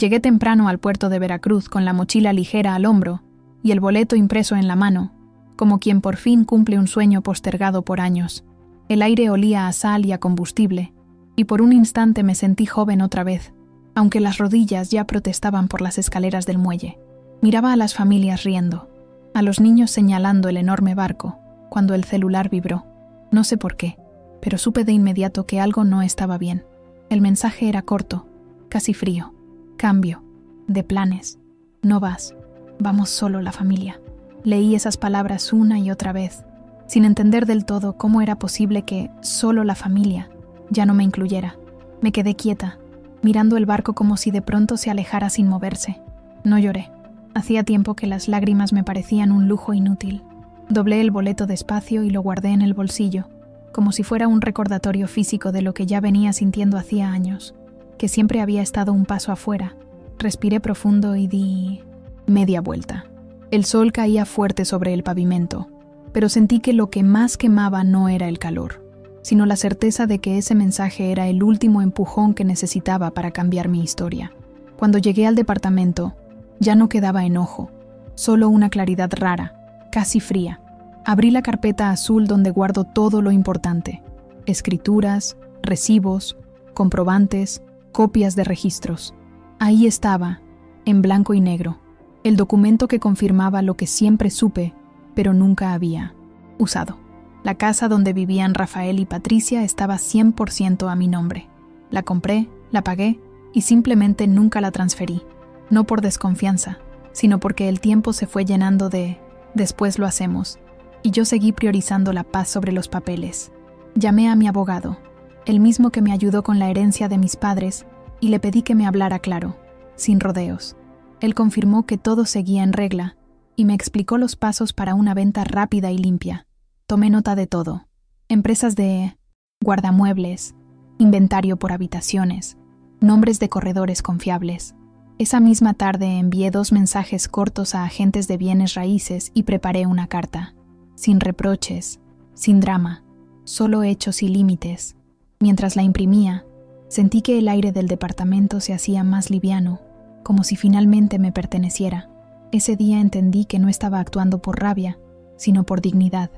Llegué temprano al puerto de Veracruz con la mochila ligera al hombro y el boleto impreso en la mano, como quien por fin cumple un sueño postergado por años. El aire olía a sal y a combustible, y por un instante me sentí joven otra vez, aunque las rodillas ya protestaban por las escaleras del muelle. Miraba a las familias riendo, a los niños señalando el enorme barco, cuando el celular vibró. No sé por qué, pero supe de inmediato que algo no estaba bien. El mensaje era corto, casi frío. Cambio, de planes. No vas, vamos solo la familia. Leí esas palabras una y otra vez, sin entender del todo cómo era posible que solo la familia ya no me incluyera. Me quedé quieta, mirando el barco como si de pronto se alejara sin moverse. No lloré. Hacía tiempo que las lágrimas me parecían un lujo inútil. Doblé el boleto despacio y lo guardé en el bolsillo, como si fuera un recordatorio físico de lo que ya venía sintiendo hacía años, que siempre había estado un paso afuera. Respiré profundo y di media vuelta. El sol caía fuerte sobre el pavimento, pero sentí que lo que más quemaba no era el calor, sino la certeza de que ese mensaje era el último empujón que necesitaba para cambiar mi historia. Cuando llegué al departamento, ya no quedaba enojo, solo una claridad rara, casi fría. Abrí la carpeta azul donde guardo todo lo importante: escrituras, recibos, comprobantes, copias de registros. Ahí estaba, en blanco y negro, el documento que confirmaba lo que siempre supe, pero nunca había usado. La casa donde vivían Rafael y Patricia estaba 100% a mi nombre. La compré, la pagué y simplemente nunca la transferí. No por desconfianza, sino porque el tiempo se fue llenando de «después lo hacemos», y yo seguí priorizando la paz sobre los papeles. Llamé a mi abogado, el mismo que me ayudó con la herencia de mis padres, y le pedí que me hablara claro, sin rodeos. Él confirmó que todo seguía en regla y me explicó los pasos para una venta rápida y limpia. Tomé nota de todo: empresas de guardamuebles, inventario por habitaciones, nombres de corredores confiables. Esa misma tarde envié 2 mensajes cortos a agentes de bienes raíces y preparé una carta, sin reproches, sin drama, solo hechos y límites. Mientras la imprimía, sentí que el aire del departamento se hacía más liviano, como si finalmente me perteneciera. Ese día entendí que no estaba actuando por rabia, sino por dignidad,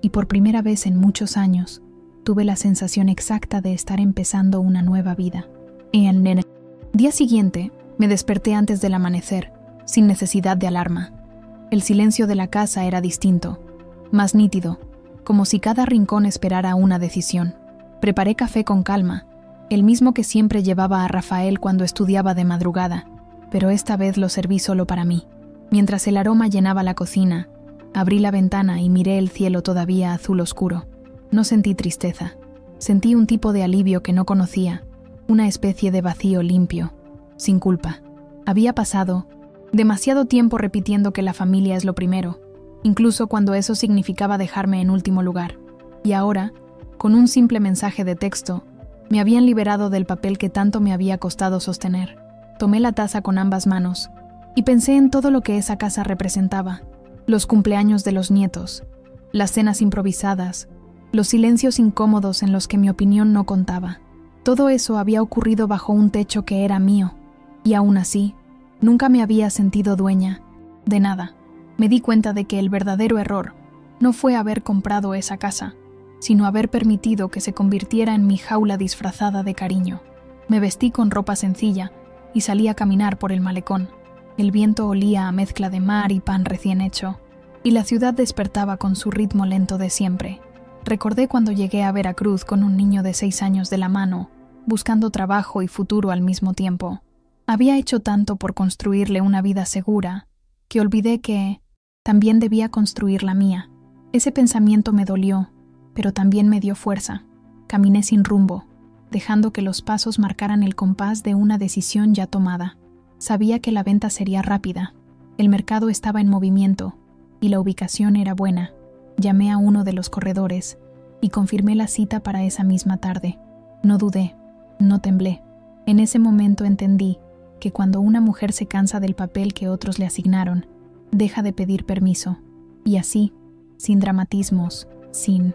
y por primera vez en muchos años, tuve la sensación exacta de estar empezando una nueva vida. El día siguiente, me desperté antes del amanecer, sin necesidad de alarma. El silencio de la casa era distinto, más nítido, como si cada rincón esperara una decisión. Preparé café con calma, el mismo que siempre llevaba a Rafael cuando estudiaba de madrugada, pero esta vez lo serví solo para mí. Mientras el aroma llenaba la cocina, abrí la ventana y miré el cielo todavía azul oscuro. No sentí tristeza, sentí un tipo de alivio que no conocía, una especie de vacío limpio, sin culpa. Había pasado demasiado tiempo repitiendo que la familia es lo primero, incluso cuando eso significaba dejarme en último lugar. Y ahora, con un simple mensaje de texto, me habían liberado del papel que tanto me había costado sostener. Tomé la taza con ambas manos y pensé en todo lo que esa casa representaba: los cumpleaños de los nietos, las cenas improvisadas, los silencios incómodos en los que mi opinión no contaba. Todo eso había ocurrido bajo un techo que era mío, y aún así, nunca me había sentido dueña de nada. Me di cuenta de que el verdadero error no fue haber comprado esa casa, sino haber permitido que se convirtiera en mi jaula disfrazada de cariño. Me vestí con ropa sencilla y salí a caminar por el malecón. El viento olía a mezcla de mar y pan recién hecho, y la ciudad despertaba con su ritmo lento de siempre. Recordé cuando llegué a Veracruz con un niño de 6 años de la mano, buscando trabajo y futuro al mismo tiempo. Había hecho tanto por construirle una vida segura, que olvidé que también debía construir la mía. Ese pensamiento me dolió, pero también me dio fuerza. Caminé sin rumbo, dejando que los pasos marcaran el compás de una decisión ya tomada. Sabía que la venta sería rápida, el mercado estaba en movimiento, y la ubicación era buena. Llamé a uno de los corredores y confirmé la cita para esa misma tarde. No dudé, no temblé. En ese momento entendí que cuando una mujer se cansa del papel que otros le asignaron, deja de pedir permiso. Y así, sin dramatismos, sin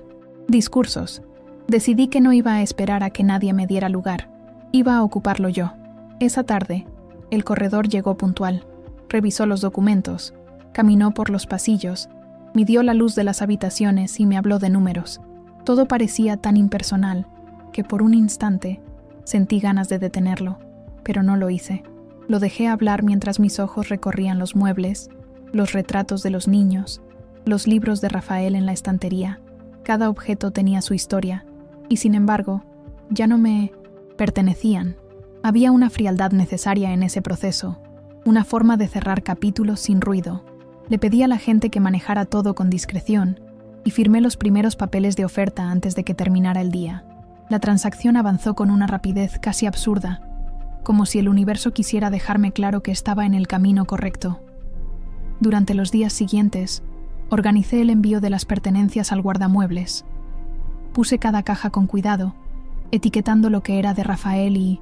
discursos, decidí que no iba a esperar a que nadie me diera lugar. Iba a ocuparlo yo. Esa tarde, El corredor llegó puntual, revisó los documentos, caminó por los pasillos, midió la luz de las habitaciones y me habló de números. Todo parecía tan impersonal que por un instante sentí ganas de detenerlo, pero no lo hice. Lo dejé hablar mientras mis ojos recorrían los muebles, los retratos de los niños, los libros de Rafael en la estantería. Cada objeto tenía su historia, y sin embargo, ya no me pertenecían. Había una frialdad necesaria en ese proceso, una forma de cerrar capítulos sin ruido. Le pedí a la gente que manejara todo con discreción y firmé los primeros papeles de oferta antes de que terminara el día. La transacción avanzó con una rapidez casi absurda, como si el universo quisiera dejarme claro que estaba en el camino correcto. Durante los días siguientes, organicé el envío de las pertenencias al guardamuebles. Puse cada caja con cuidado, etiquetando lo que era de Rafael y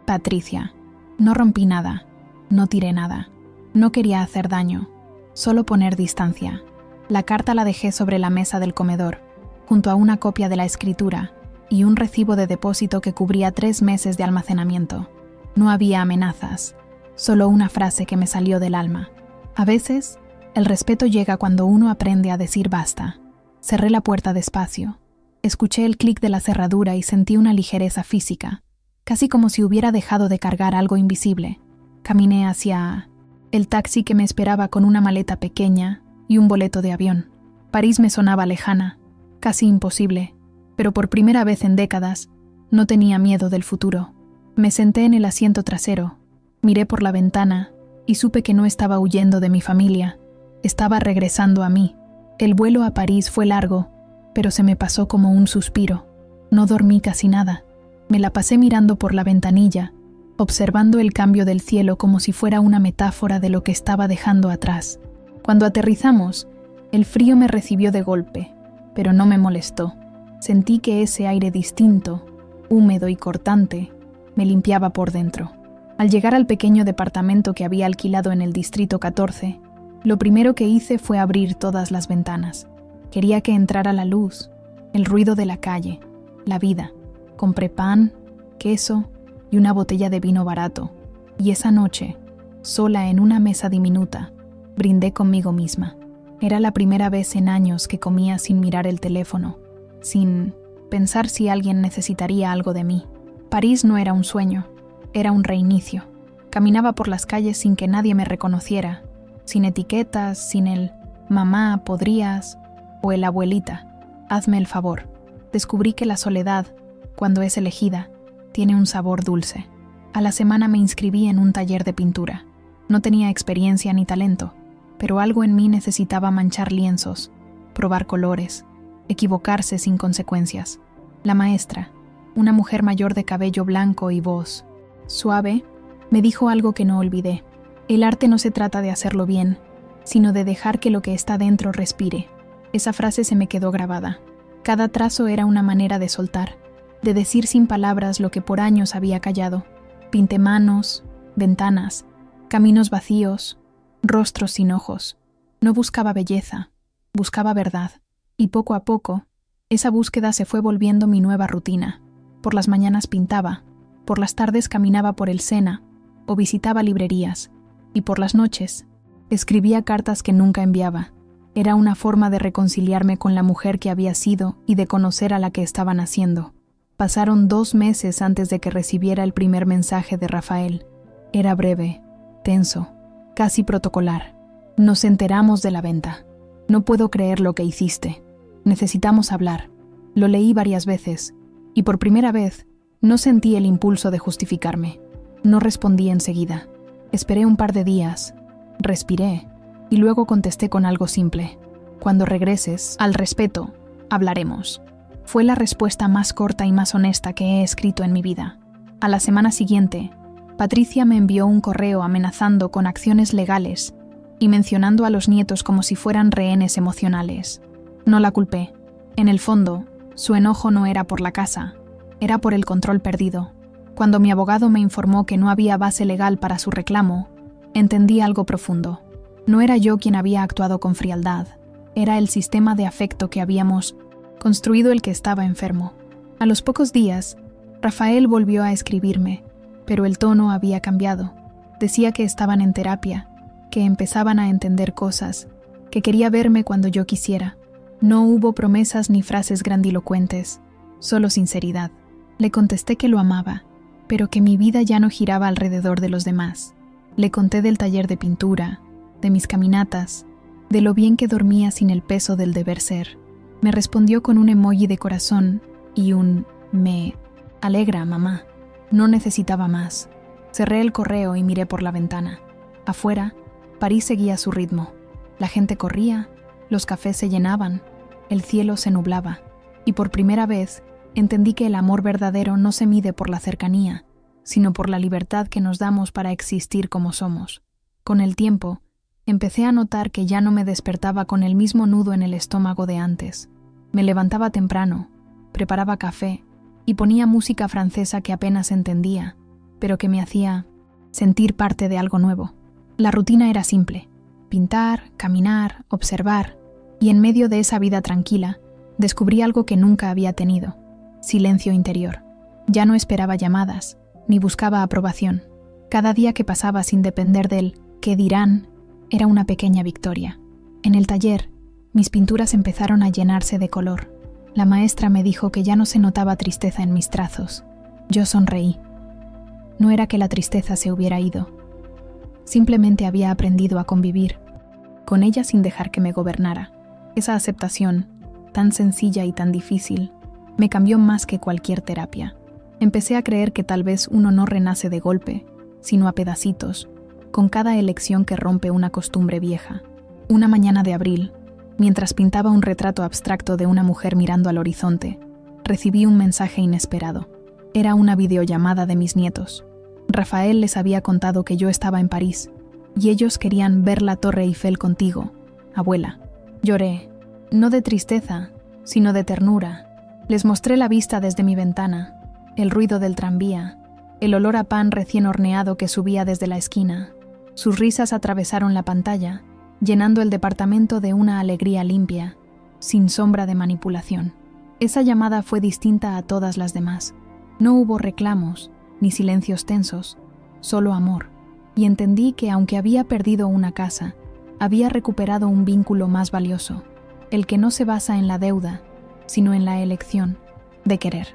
Patricia. No rompí nada, no tiré nada, no quería hacer daño, solo poner distancia. La carta la dejé sobre la mesa del comedor, junto a una copia de la escritura y un recibo de depósito que cubría 3 meses de almacenamiento. No había amenazas, solo una frase que me salió del alma. A veces, el respeto llega cuando uno aprende a decir basta. Cerré la puerta despacio. Escuché el clic de la cerradura y sentí una ligereza física, casi como si hubiera dejado de cargar algo invisible. Caminé hacia el taxi que me esperaba con una maleta pequeña y un boleto de avión. París me sonaba lejana, casi imposible, pero por primera vez en décadas no tenía miedo del futuro. Me senté en el asiento trasero, miré por la ventana y supe que no estaba huyendo de mi familia, estaba regresando a mí. El vuelo a París fue largo, pero se me pasó como un suspiro. No dormí casi nada. Me la pasé mirando por la ventanilla, observando el cambio del cielo como si fuera una metáfora de lo que estaba dejando atrás. Cuando aterrizamos, el frío me recibió de golpe, pero no me molestó. Sentí que ese aire distinto, húmedo y cortante, me limpiaba por dentro. Al llegar al pequeño departamento que había alquilado en el Distrito 14, lo primero que hice fue abrir todas las ventanas. Quería que entrara la luz, el ruido de la calle, la vida. Compré pan, queso y una botella de vino barato. Y esa noche, sola en una mesa diminuta, brindé conmigo misma. Era la primera vez en años que comía sin mirar el teléfono, sin pensar si alguien necesitaría algo de mí. París no era un sueño, era un reinicio. Caminaba por las calles sin que nadie me reconociera, sin etiquetas, sin el «mamá, podrías» o el «abuelita, hazme el favor». Descubrí que la soledad, cuando es elegida, tiene un sabor dulce. A la semana me inscribí en un taller de pintura. No tenía experiencia ni talento, pero algo en mí necesitaba manchar lienzos, probar colores, equivocarse sin consecuencias. La maestra, una mujer mayor de cabello blanco y voz suave, me dijo algo que no olvidé. El arte no se trata de hacerlo bien, sino de dejar que lo que está dentro respire. Esa frase se me quedó grabada. Cada trazo era una manera de soltar, de decir sin palabras lo que por años había callado. Pinté manos, ventanas, caminos vacíos, rostros sin ojos. No buscaba belleza, buscaba verdad. Y poco a poco, esa búsqueda se fue volviendo mi nueva rutina. Por las mañanas pintaba, por las tardes caminaba por el Sena o visitaba librerías, y por las noches escribía cartas que nunca enviaba. Era una forma de reconciliarme con la mujer que había sido y de conocer a la que estaba naciendo. Pasaron 2 meses antes de que recibiera el primer mensaje de Rafael. Era breve, tenso, casi protocolar. Nos enteramos de la venta. No puedo creer lo que hiciste. Necesitamos hablar. Lo leí varias veces, y por primera vez no sentí el impulso de justificarme. No respondí enseguida. Esperé un par de días, respiré, y luego contesté con algo simple. Cuando regreses, al respeto, hablaremos. Fue la respuesta más corta y más honesta que he escrito en mi vida. A la semana siguiente, Patricia me envió un correo amenazando con acciones legales y mencionando a los nietos como si fueran rehenes emocionales. No la culpé. En el fondo, su enojo no era por la casa, era por el control perdido. Cuando mi abogado me informó que no había base legal para su reclamo, entendí algo profundo. No era yo quien había actuado con frialdad, era el sistema de afecto que habíamos construido el que estaba enfermo. A los pocos días, Rafael volvió a escribirme, pero el tono había cambiado. Decía que estaban en terapia, que empezaban a entender cosas, que quería verme cuando yo quisiera. No hubo promesas ni frases grandilocuentes, solo sinceridad. Le contesté que lo amaba, pero que mi vida ya no giraba alrededor de los demás. Le conté del taller de pintura, de mis caminatas, de lo bien que dormía sin el peso del deber ser. Me respondió con un emoji de corazón y un «Me alegra, mamá». No necesitaba más. Cerré el correo y miré por la ventana. Afuera, París seguía su ritmo. La gente corría, los cafés se llenaban, el cielo se nublaba, y por primera vez entendí que el amor verdadero no se mide por la cercanía, sino por la libertad que nos damos para existir como somos. Con el tiempo, empecé a notar que ya no me despertaba con el mismo nudo en el estómago de antes. Me levantaba temprano, preparaba café y ponía música francesa que apenas entendía, pero que me hacía sentir parte de algo nuevo. La rutina era simple: pintar, caminar, observar, y en medio de esa vida tranquila, descubrí algo que nunca había tenido: silencio interior. Ya no esperaba llamadas, ni buscaba aprobación. Cada día que pasaba sin depender del «¿qué dirán?» era una pequeña victoria. En el taller, mis pinturas empezaron a llenarse de color. La maestra me dijo que ya no se notaba tristeza en mis trazos. Yo sonreí. No era que la tristeza se hubiera ido. Simplemente había aprendido a convivir con ella sin dejar que me gobernara. Esa aceptación, tan sencilla y tan difícil, me cambió más que cualquier terapia. Empecé a creer que tal vez uno no renace de golpe, sino a pedacitos, con cada elección que rompe una costumbre vieja. Una mañana de abril, mientras pintaba un retrato abstracto de una mujer mirando al horizonte, recibí un mensaje inesperado. Era una videollamada de mis nietos. Rafael les había contado que yo estaba en París, y ellos querían ver la Torre Eiffel contigo, abuela. Lloré, no de tristeza, sino de ternura. Les mostré la vista desde mi ventana, el ruido del tranvía, el olor a pan recién horneado que subía desde la esquina. Sus risas atravesaron la pantalla, llenando el departamento de una alegría limpia, sin sombra de manipulación. Esa llamada fue distinta a todas las demás. No hubo reclamos, ni silencios tensos, solo amor. Y entendí que aunque había perdido una casa, había recuperado un vínculo más valioso, el que no se basa en la deuda, sino en la elección de querer.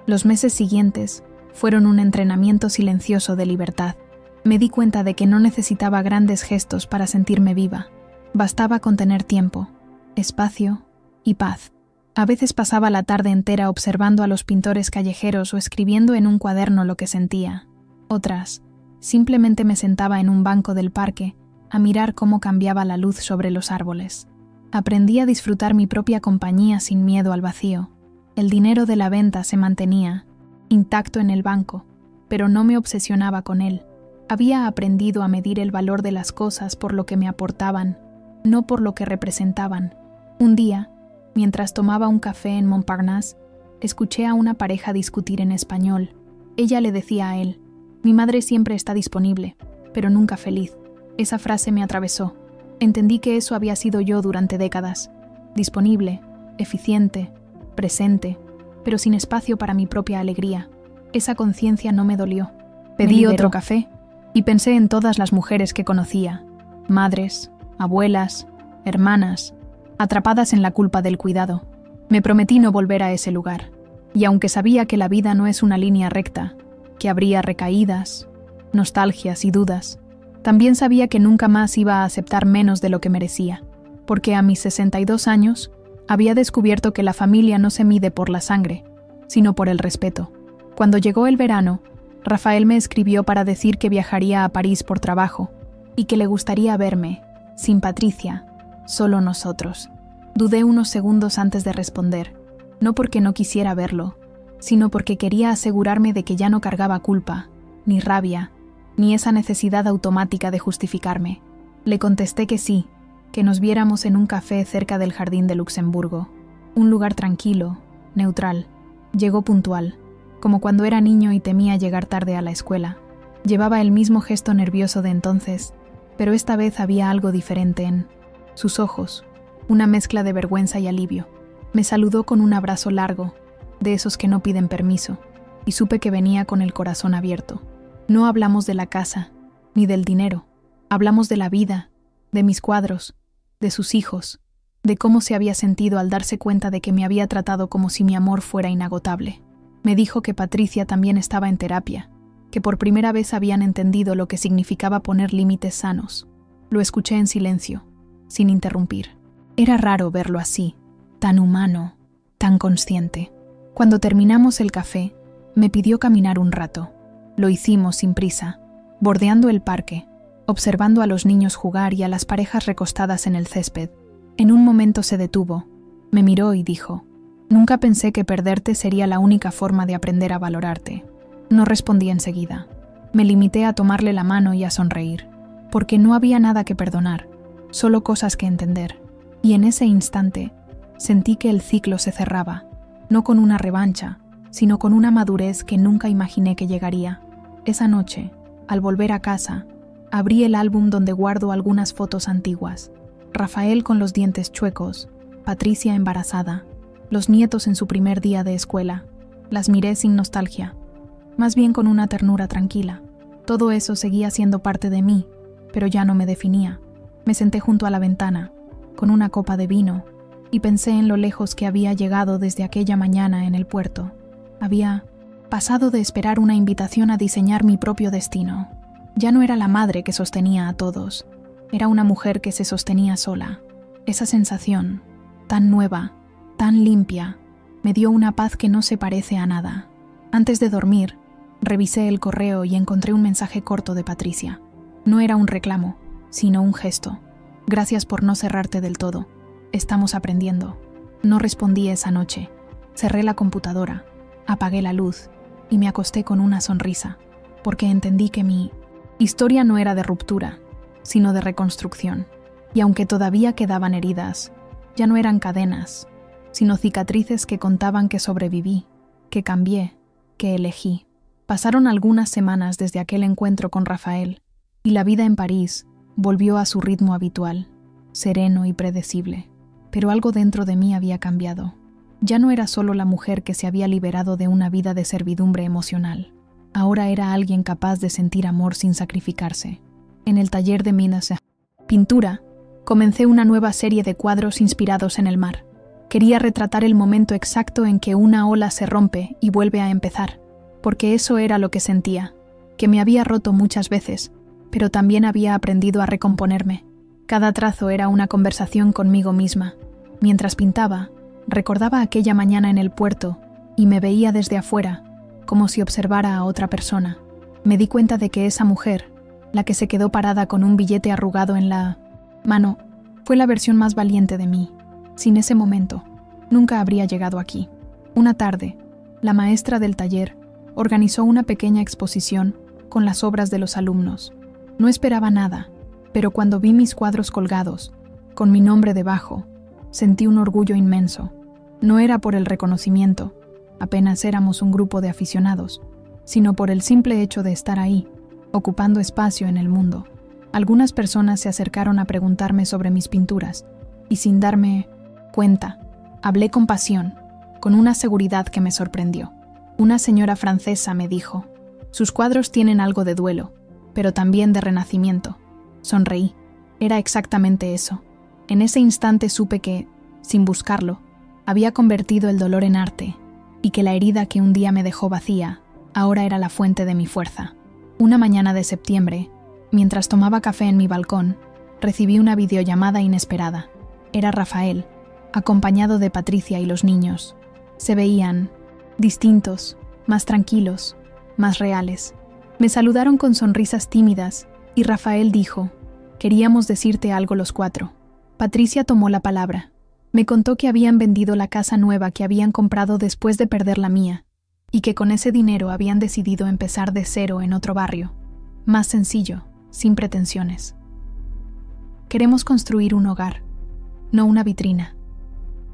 Los meses siguientes fueron un entrenamiento silencioso de libertad. Me di cuenta de que no necesitaba grandes gestos para sentirme viva. Bastaba con tener tiempo, espacio y paz. A veces pasaba la tarde entera observando a los pintores callejeros o escribiendo en un cuaderno lo que sentía. Otras, simplemente me sentaba en un banco del parque a mirar cómo cambiaba la luz sobre los árboles. Aprendí a disfrutar mi propia compañía sin miedo al vacío. El dinero de la venta se mantenía intacto en el banco, pero no me obsesionaba con él. Había aprendido a medir el valor de las cosas por lo que me aportaban, no por lo que representaban. Un día, mientras tomaba un café en Montparnasse, escuché a una pareja discutir en español. Ella le decía a él: «Mi madre siempre está disponible, pero nunca feliz». Esa frase me atravesó. Entendí que eso había sido yo durante décadas. Disponible, eficiente, presente, pero sin espacio para mi propia alegría. Esa conciencia no me dolió. Pedí otro café y pensé en todas las mujeres que conocía, madres, abuelas, hermanas, atrapadas en la culpa del cuidado. Me prometí no volver a ese lugar, y aunque sabía que la vida no es una línea recta, que habría recaídas, nostalgias y dudas, también sabía que nunca más iba a aceptar menos de lo que merecía, porque a mis 62 años había descubierto que la familia no se mide por la sangre, sino por el respeto. Cuando llegó el verano, Rafael me escribió para decir que viajaría a París por trabajo y que le gustaría verme, sin Patricia, solo nosotros. Dudé unos segundos antes de responder, no porque no quisiera verlo, sino porque quería asegurarme de que ya no cargaba culpa, ni rabia, ni esa necesidad automática de justificarme. Le contesté que sí, que nos viéramos en un café cerca del Jardín de Luxemburgo, un lugar tranquilo, neutral. Llegó puntual, como cuando era niño y temía llegar tarde a la escuela. Llevaba el mismo gesto nervioso de entonces, pero esta vez había algo diferente en sus ojos, una mezcla de vergüenza y alivio. Me saludó con un abrazo largo, de esos que no piden permiso, y supe que venía con el corazón abierto. No hablamos de la casa, ni del dinero. Hablamos de la vida, de mis cuadros, de sus hijos, de cómo se había sentido al darse cuenta de que me había tratado como si mi amor fuera inagotable. Me dijo que Patricia también estaba en terapia, que por primera vez habían entendido lo que significaba poner límites sanos. Lo escuché en silencio, sin interrumpir. Era raro verlo así, tan humano, tan consciente. Cuando terminamos el café, me pidió caminar un rato. Lo hicimos sin prisa, bordeando el parque, observando a los niños jugar y a las parejas recostadas en el césped. En un momento se detuvo, me miró y dijo: «Nunca pensé que perderte sería la única forma de aprender a valorarte». No respondí enseguida. Me limité a tomarle la mano y a sonreír, porque no había nada que perdonar, solo cosas que entender. Y en ese instante sentí que el ciclo se cerraba, no con una revancha, sino con una madurez que nunca imaginé que llegaría. Esa noche, al volver a casa, abrí el álbum donde guardo algunas fotos antiguas. Rafael con los dientes chuecos, Patricia embarazada, los nietos en su primer día de escuela. Las miré sin nostalgia, más bien con una ternura tranquila. Todo eso seguía siendo parte de mí, pero ya no me definía. Me senté junto a la ventana, con una copa de vino, y pensé en lo lejos que había llegado desde aquella mañana en el puerto. Había pasado de esperar una invitación a diseñar mi propio destino. Ya no era la madre que sostenía a todos, era una mujer que se sostenía sola. Esa sensación, tan nueva, tan limpia, me dio una paz que no se parece a nada. Antes de dormir, revisé el correo y encontré un mensaje corto de Patricia. No era un reclamo, sino un gesto. «Gracias por no cerrarte del todo. Estamos aprendiendo». No respondí esa noche. Cerré la computadora, apagué la luz y me acosté con una sonrisa, porque entendí que mi historia no era de ruptura, sino de reconstrucción. Y aunque todavía quedaban heridas, ya no eran cadenas, sino cicatrices que contaban que sobreviví, que cambié, que elegí. Pasaron algunas semanas desde aquel encuentro con Rafael, y la vida en París volvió a su ritmo habitual, sereno y predecible. Pero algo dentro de mí había cambiado. Ya no era solo la mujer que se había liberado de una vida de servidumbre emocional. Ahora era alguien capaz de sentir amor sin sacrificarse. En el taller de Minas Pintura, comencé una nueva serie de cuadros inspirados en el mar. Quería retratar el momento exacto en que una ola se rompe y vuelve a empezar, porque eso era lo que sentía, que me había roto muchas veces, pero también había aprendido a recomponerme. Cada trazo era una conversación conmigo misma. Mientras pintaba, recordaba aquella mañana en el puerto y me veía desde afuera, como si observara a otra persona. Me di cuenta de que esa mujer, la que se quedó parada con un billete arrugado en la mano, fue la versión más valiente de mí. Sin ese momento, nunca habría llegado aquí. Una tarde, la maestra del taller organizó una pequeña exposición con las obras de los alumnos. No esperaba nada, pero cuando vi mis cuadros colgados, con mi nombre debajo, sentí un orgullo inmenso. No era por el reconocimiento, apenas éramos un grupo de aficionados, sino por el simple hecho de estar ahí, ocupando espacio en el mundo. Algunas personas se acercaron a preguntarme sobre mis pinturas, y sin darme cuenta, hablé con pasión, con una seguridad que me sorprendió. Una señora francesa me dijo: «Sus cuadros tienen algo de duelo, pero también de renacimiento». Sonreí. Era exactamente eso. En ese instante supe que, sin buscarlo, había convertido el dolor en arte, y que la herida que un día me dejó vacía, ahora era la fuente de mi fuerza. Una mañana de septiembre, mientras tomaba café en mi balcón, recibí una videollamada inesperada. Era Rafael, acompañado de Patricia y los niños. Se veían distintos, más tranquilos, más reales. Me saludaron con sonrisas tímidas y Rafael dijo: «Queríamos decirte algo los cuatro». Patricia tomó la palabra. Me contó que habían vendido la casa nueva que habían comprado después de perder la mía, y que con ese dinero habían decidido empezar de cero en otro barrio, más sencillo, sin pretensiones. «Queremos construir un hogar, no una vitrina»,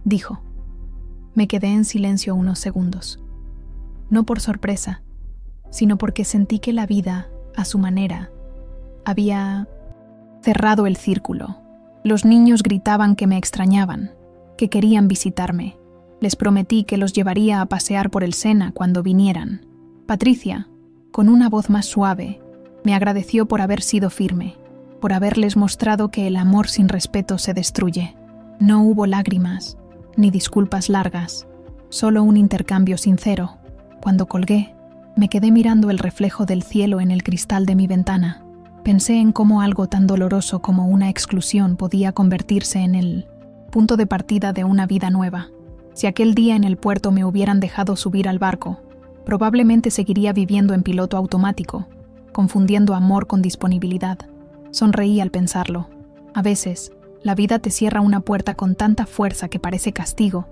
dijo. Me quedé en silencio unos segundos. No por sorpresa, sino porque sentí que la vida, a su manera, había cerrado el círculo. Los niños gritaban que me extrañaban, que querían visitarme. Les prometí que los llevaría a pasear por el Sena cuando vinieran. Patricia, con una voz más suave, Me agradeció por haber sido firme, por haberles mostrado que el amor sin respeto se destruye. No hubo lágrimas, ni disculpas largas, solo un intercambio sincero. Cuando colgué, me quedé mirando el reflejo del cielo en el cristal de mi ventana. Pensé en cómo algo tan doloroso como una exclusión podía convertirse en el punto de partida de una vida nueva. Si aquel día en el puerto me hubieran dejado subir al barco, probablemente seguiría viviendo en piloto automático, confundiendo amor con disponibilidad. Sonreí al pensarlo. A veces, la vida te cierra una puerta con tanta fuerza que parece castigo,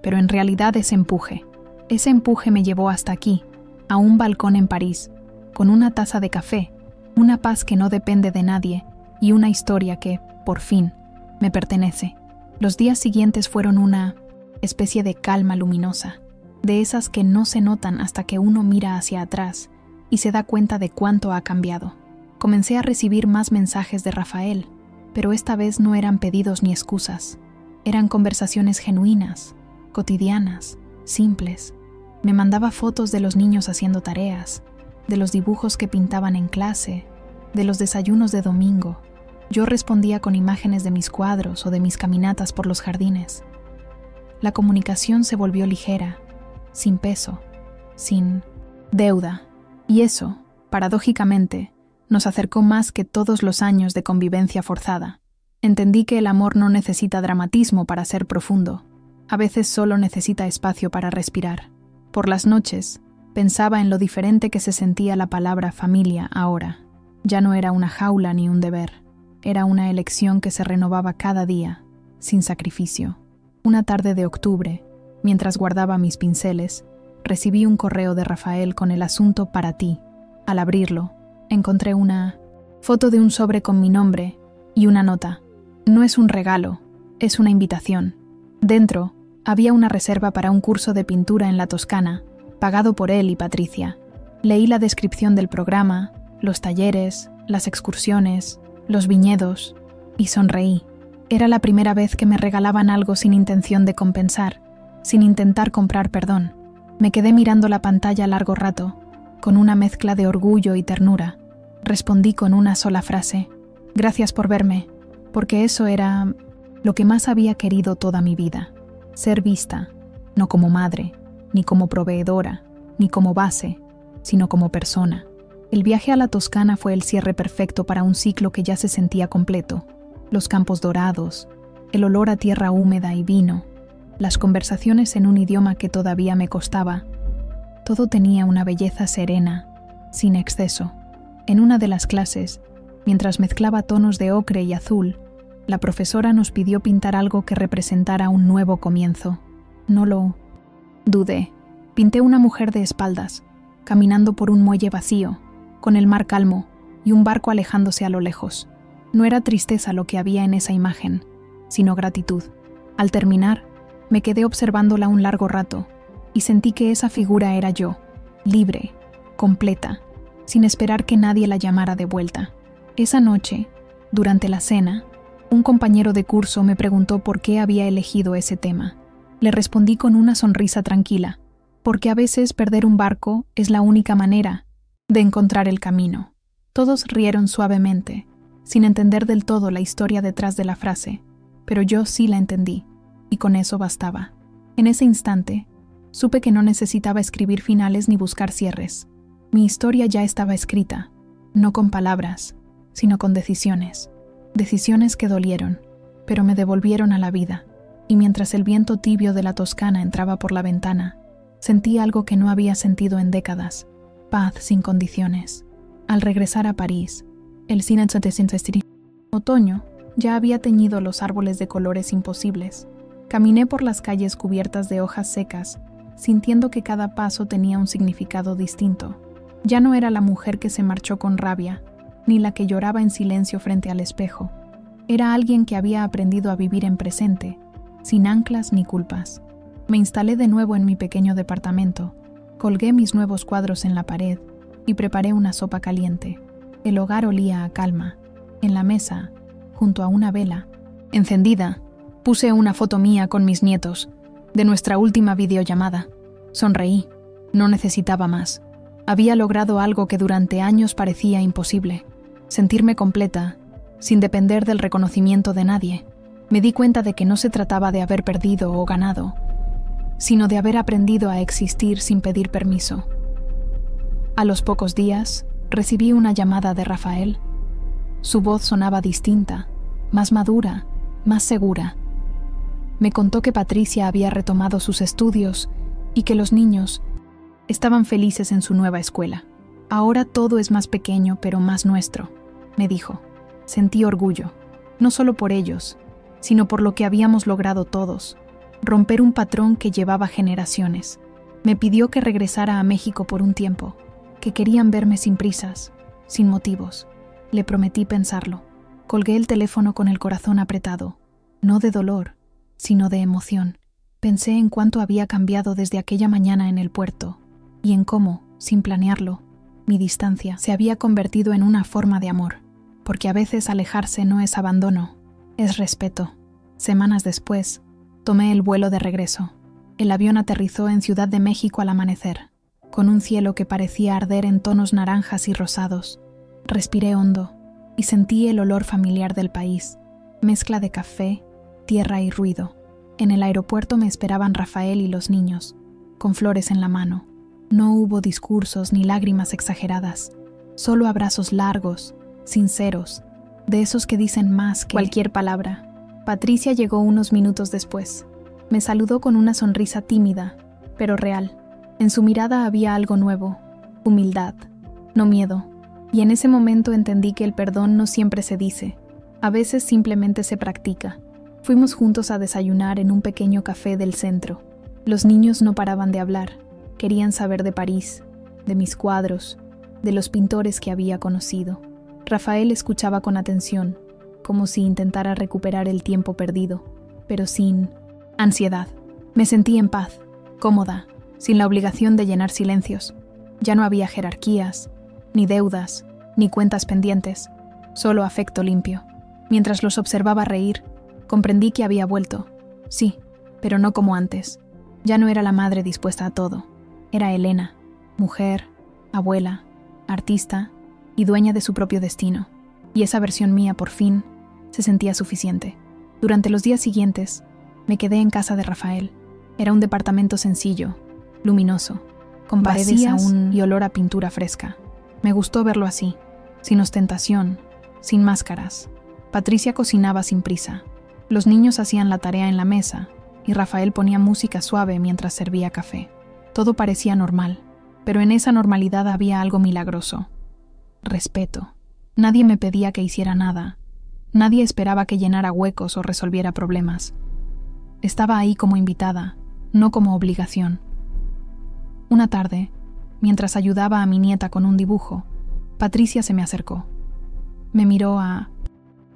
pero en realidad es empuje. Ese empuje me llevó hasta aquí, a un balcón en París, con una taza de café, una paz que no depende de nadie y una historia que, por fin, me pertenece. Los días siguientes fueron una especie de calma luminosa, de esas que no se notan hasta que uno mira hacia atrás y se da cuenta de cuánto ha cambiado. Comencé a recibir más mensajes de Rafael, pero esta vez no eran pedidos ni excusas. Eran conversaciones genuinas, cotidianas, simples. Me mandaba fotos de los niños haciendo tareas, de los dibujos que pintaban en clase, de los desayunos de domingo. Yo respondía con imágenes de mis cuadros o de mis caminatas por los jardines. La comunicación se volvió ligera, sin peso, sin deuda, y eso, paradójicamente, nos acercó más que todos los años de convivencia forzada. Entendí que el amor no necesita dramatismo para ser profundo. A veces solo necesita espacio para respirar. Por las noches, pensaba en lo diferente que se sentía la palabra familia ahora. Ya no era una jaula ni un deber. Era una elección que se renovaba cada día, sin sacrificio. Una tarde de octubre, mientras guardaba mis pinceles, recibí un correo de Rafael con el asunto para ti. Al abrirlo, encontré una foto de un sobre con mi nombre y una nota. No es un regalo, es una invitación. Dentro, había una reserva para un curso de pintura en la Toscana, pagado por él y Patricia. Leí la descripción del programa, los talleres, las excursiones, los viñedos, y sonreí. Era la primera vez que me regalaban algo sin intención de compensar, sin intentar comprar perdón. Me quedé mirando la pantalla largo rato, con una mezcla de orgullo y ternura. Respondí con una sola frase: gracias por verme, porque eso era lo que más había querido toda mi vida. Ser vista, no como madre, ni como proveedora, ni como base, sino como persona. El viaje a la Toscana fue el cierre perfecto para un ciclo que ya se sentía completo. Los campos dorados, el olor a tierra húmeda y vino, las conversaciones en un idioma que todavía me costaba. Todo tenía una belleza serena, sin exceso. En una de las clases, mientras mezclaba tonos de ocre y azul, la profesora nos pidió pintar algo que representara un nuevo comienzo. No lo dudé. Pinté una mujer de espaldas, caminando por un muelle vacío, con el mar calmo y un barco alejándose a lo lejos. No era tristeza lo que había en esa imagen, sino gratitud. Al terminar, me quedé observándola un largo rato y sentí que esa figura era yo, libre, completa, sin esperar que nadie la llamara de vuelta. Esa noche, durante la cena, un compañero de curso me preguntó por qué había elegido ese tema. Le respondí con una sonrisa tranquila, porque a veces perder un barco es la única manera de encontrar el camino. Todos rieron suavemente, sin entender del todo la historia detrás de la frase, pero yo sí la entendí, y con eso bastaba. En ese instante, supe que no necesitaba escribir finales ni buscar cierres. Mi historia ya estaba escrita, no con palabras, sino con decisiones. Decisiones que dolieron, pero me devolvieron a la vida, y mientras el viento tibio de la Toscana entraba por la ventana, sentí algo que no había sentido en décadas: paz sin condiciones. Al regresar a París, el cine otoño ya había teñido los árboles de colores imposibles. Caminé por las calles cubiertas de hojas secas, sintiendo que cada paso tenía un significado distinto. Ya no era la mujer que se marchó con rabia, ni la que lloraba en silencio frente al espejo. Era alguien que había aprendido a vivir en presente, sin anclas ni culpas. Me instalé de nuevo en mi pequeño departamento, colgué mis nuevos cuadros en la pared y preparé una sopa caliente. El hogar olía a calma. En la mesa, junto a una vela encendida, puse una foto mía con mis nietos, de nuestra última videollamada. Sonreí. No necesitaba más. Había logrado algo que durante años parecía imposible: sentirme completa, sin depender del reconocimiento de nadie. Me di cuenta de que no se trataba de haber perdido o ganado, sino de haber aprendido a existir sin pedir permiso. A los pocos días, recibí una llamada de Rafael. Su voz sonaba distinta, más madura, más segura. Me contó que Patricia había retomado sus estudios y que los niños estaban felices en su nueva escuela. Ahora todo es más pequeño, pero más nuestro, me dijo. Sentí orgullo, no solo por ellos, sino por lo que habíamos logrado todos: romper un patrón que llevaba generaciones. Me pidió que regresara a México por un tiempo, que querían verme sin prisas, sin motivos. Le prometí pensarlo. Colgué el teléfono con el corazón apretado, no de dolor, sino de emoción. Pensé en cuánto había cambiado desde aquella mañana en el puerto, y en cómo, sin planearlo, mi distancia se había convertido en una forma de amor, porque a veces alejarse no es abandono, es respeto. Semanas después, tomé el vuelo de regreso. El avión aterrizó en Ciudad de México al amanecer, con un cielo que parecía arder en tonos naranjas y rosados. Respiré hondo y sentí el olor familiar del país, mezcla de café, tierra y ruido. En el aeropuerto me esperaban Rafael y los niños, con flores en la mano. No hubo discursos ni lágrimas exageradas, solo abrazos largos, sinceros, de esos que dicen más que cualquier palabra. Patricia llegó unos minutos después. Me saludó con una sonrisa tímida, pero real. En su mirada había algo nuevo: humildad, no miedo. Y en ese momento entendí que el perdón no siempre se dice, a veces simplemente se practica. Fuimos juntos a desayunar en un pequeño café del centro. Los niños no paraban de hablar. Querían saber de París, de mis cuadros, de los pintores que había conocido. Rafael escuchaba con atención, como si intentara recuperar el tiempo perdido, pero sin ansiedad. Me sentí en paz, cómoda, sin la obligación de llenar silencios. Ya no había jerarquías, ni deudas, ni cuentas pendientes, solo afecto limpio. Mientras los observaba reír, comprendí que había vuelto. Sí, pero no como antes. Ya no era la madre dispuesta a todo. Era Elena, mujer, abuela, artista y dueña de su propio destino. Y esa versión mía, por fin, se sentía suficiente. Durante los días siguientes, me quedé en casa de Rafael. Era un departamento sencillo, luminoso, con paredes aún y olor a pintura fresca. Me gustó verlo así, sin ostentación, sin máscaras. Patricia cocinaba sin prisa. Los niños hacían la tarea en la mesa y Rafael ponía música suave mientras servía café. Todo parecía normal, pero en esa normalidad había algo milagroso: respeto. Nadie me pedía que hiciera nada. Nadie esperaba que llenara huecos o resolviera problemas. Estaba ahí como invitada, no como obligación. Una tarde, mientras ayudaba a mi nieta con un dibujo, Patricia se me acercó. Me miró a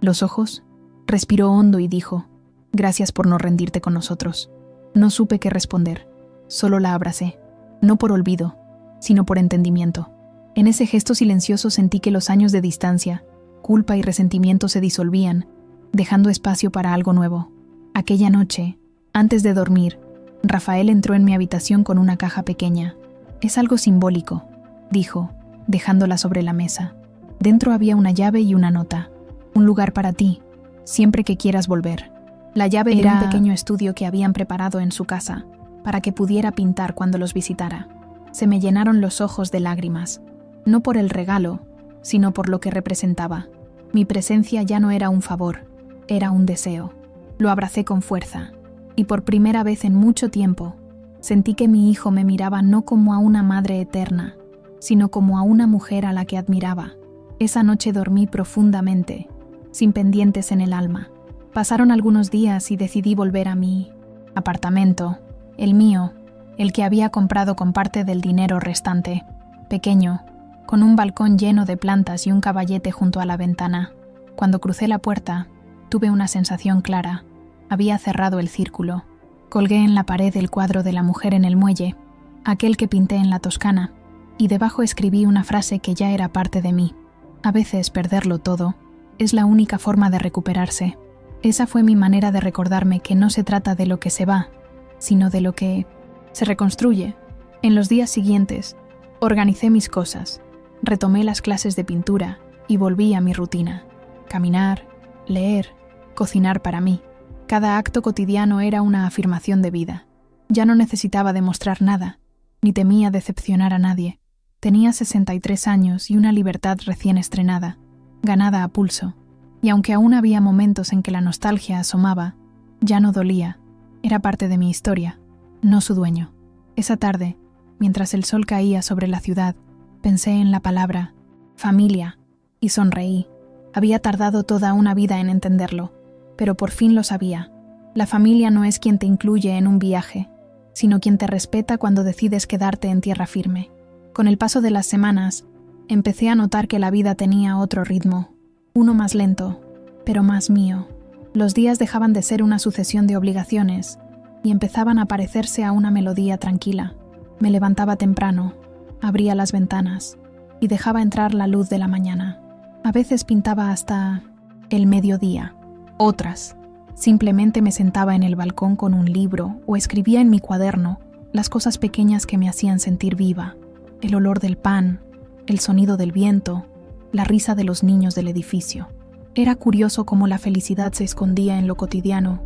los ojos, respiró hondo y dijo: «Gracias por no rendirte con nosotros». No supe qué responder, solo la abracé, no por olvido, sino por entendimiento. En ese gesto silencioso sentí que los años de distancia, culpa y resentimiento se disolvían, dejando espacio para algo nuevo. Aquella noche, antes de dormir, Rafael entró en mi habitación con una caja pequeña. «Es algo simbólico», dijo, dejándola sobre la mesa. Dentro había una llave y una nota: «Un lugar para ti, siempre que quieras volver». La llave era un pequeño estudio que habían preparado en su casa, para que pudiera pintar cuando los visitara. Se me llenaron los ojos de lágrimas, no por el regalo, sino por lo que representaba. Mi presencia ya no era un favor, era un deseo. Lo abracé con fuerza, y por primera vez en mucho tiempo, sentí que mi hijo me miraba no como a una madre eterna, sino como a una mujer a la que admiraba. Esa noche dormí profundamente, sin pendientes en el alma. Pasaron algunos días y decidí volver a mi apartamento, el mío, el que había comprado con parte del dinero restante, pequeño, con un balcón lleno de plantas y un caballete junto a la ventana. Cuando crucé la puerta, tuve una sensación clara: había cerrado el círculo. Colgué en la pared el cuadro de la mujer en el muelle, aquel que pinté en la Toscana, y debajo escribí una frase que ya era parte de mí: a veces perderlo todo es la única forma de recuperarse. Esa fue mi manera de recordarme que no se trata de lo que se va, sino de lo que se reconstruye. En los días siguientes, Organicé mis cosas, retomé las clases de pintura y volví a mi rutina. Caminar, leer, cocinar para mí. Cada acto cotidiano era una afirmación de vida. Ya no necesitaba demostrar nada, ni temía decepcionar a nadie. Tenía 63 años y una libertad recién estrenada, ganada a pulso. Y aunque aún había momentos en que la nostalgia asomaba, ya no dolía. Era parte de mi historia, no su dueño. Esa tarde, mientras el sol caía sobre la ciudad, pensé en la palabra familia y sonreí. Había tardado toda una vida en entenderlo, pero por fin lo sabía. La familia no es quien te incluye en un viaje, sino quien te respeta cuando decides quedarte en tierra firme. Con el paso de las semanas, empecé a notar que la vida tenía otro ritmo, uno más lento, pero más mío. Los días dejaban de ser una sucesión de obligaciones y empezaban a parecerse a una melodía tranquila. Me levantaba temprano, abría las ventanas y dejaba entrar la luz de la mañana. A veces pintaba hasta el mediodía. Otras, simplemente me sentaba en el balcón con un libro o escribía en mi cuaderno las cosas pequeñas que me hacían sentir viva. El olor del pan, el sonido del viento, la risa de los niños del edificio. Era curioso cómo la felicidad se escondía en lo cotidiano,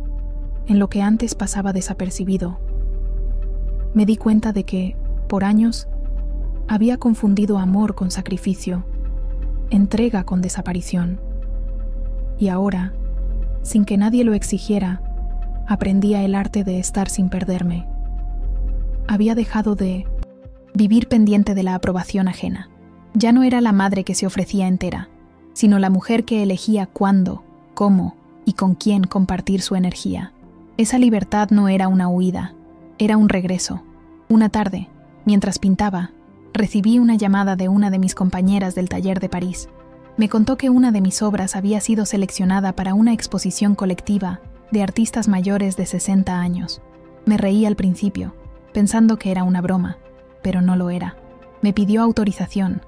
en lo que antes pasaba desapercibido. Me di cuenta de que, por años, había confundido amor con sacrificio, entrega con desaparición. Y ahora, sin que nadie lo exigiera, aprendía el arte de estar sin perderme. Había dejado de vivir pendiente de la aprobación ajena. Ya no era la madre que se ofrecía entera, sino la mujer que elegía cuándo, cómo y con quién compartir su energía. Esa libertad no era una huida, era un regreso. Una tarde, mientras pintaba, recibí una llamada de una de mis compañeras del taller de París. Me contó que una de mis obras había sido seleccionada para una exposición colectiva de artistas mayores de 60 años. Me reí al principio, pensando que era una broma, pero no lo era. Me pidió autorización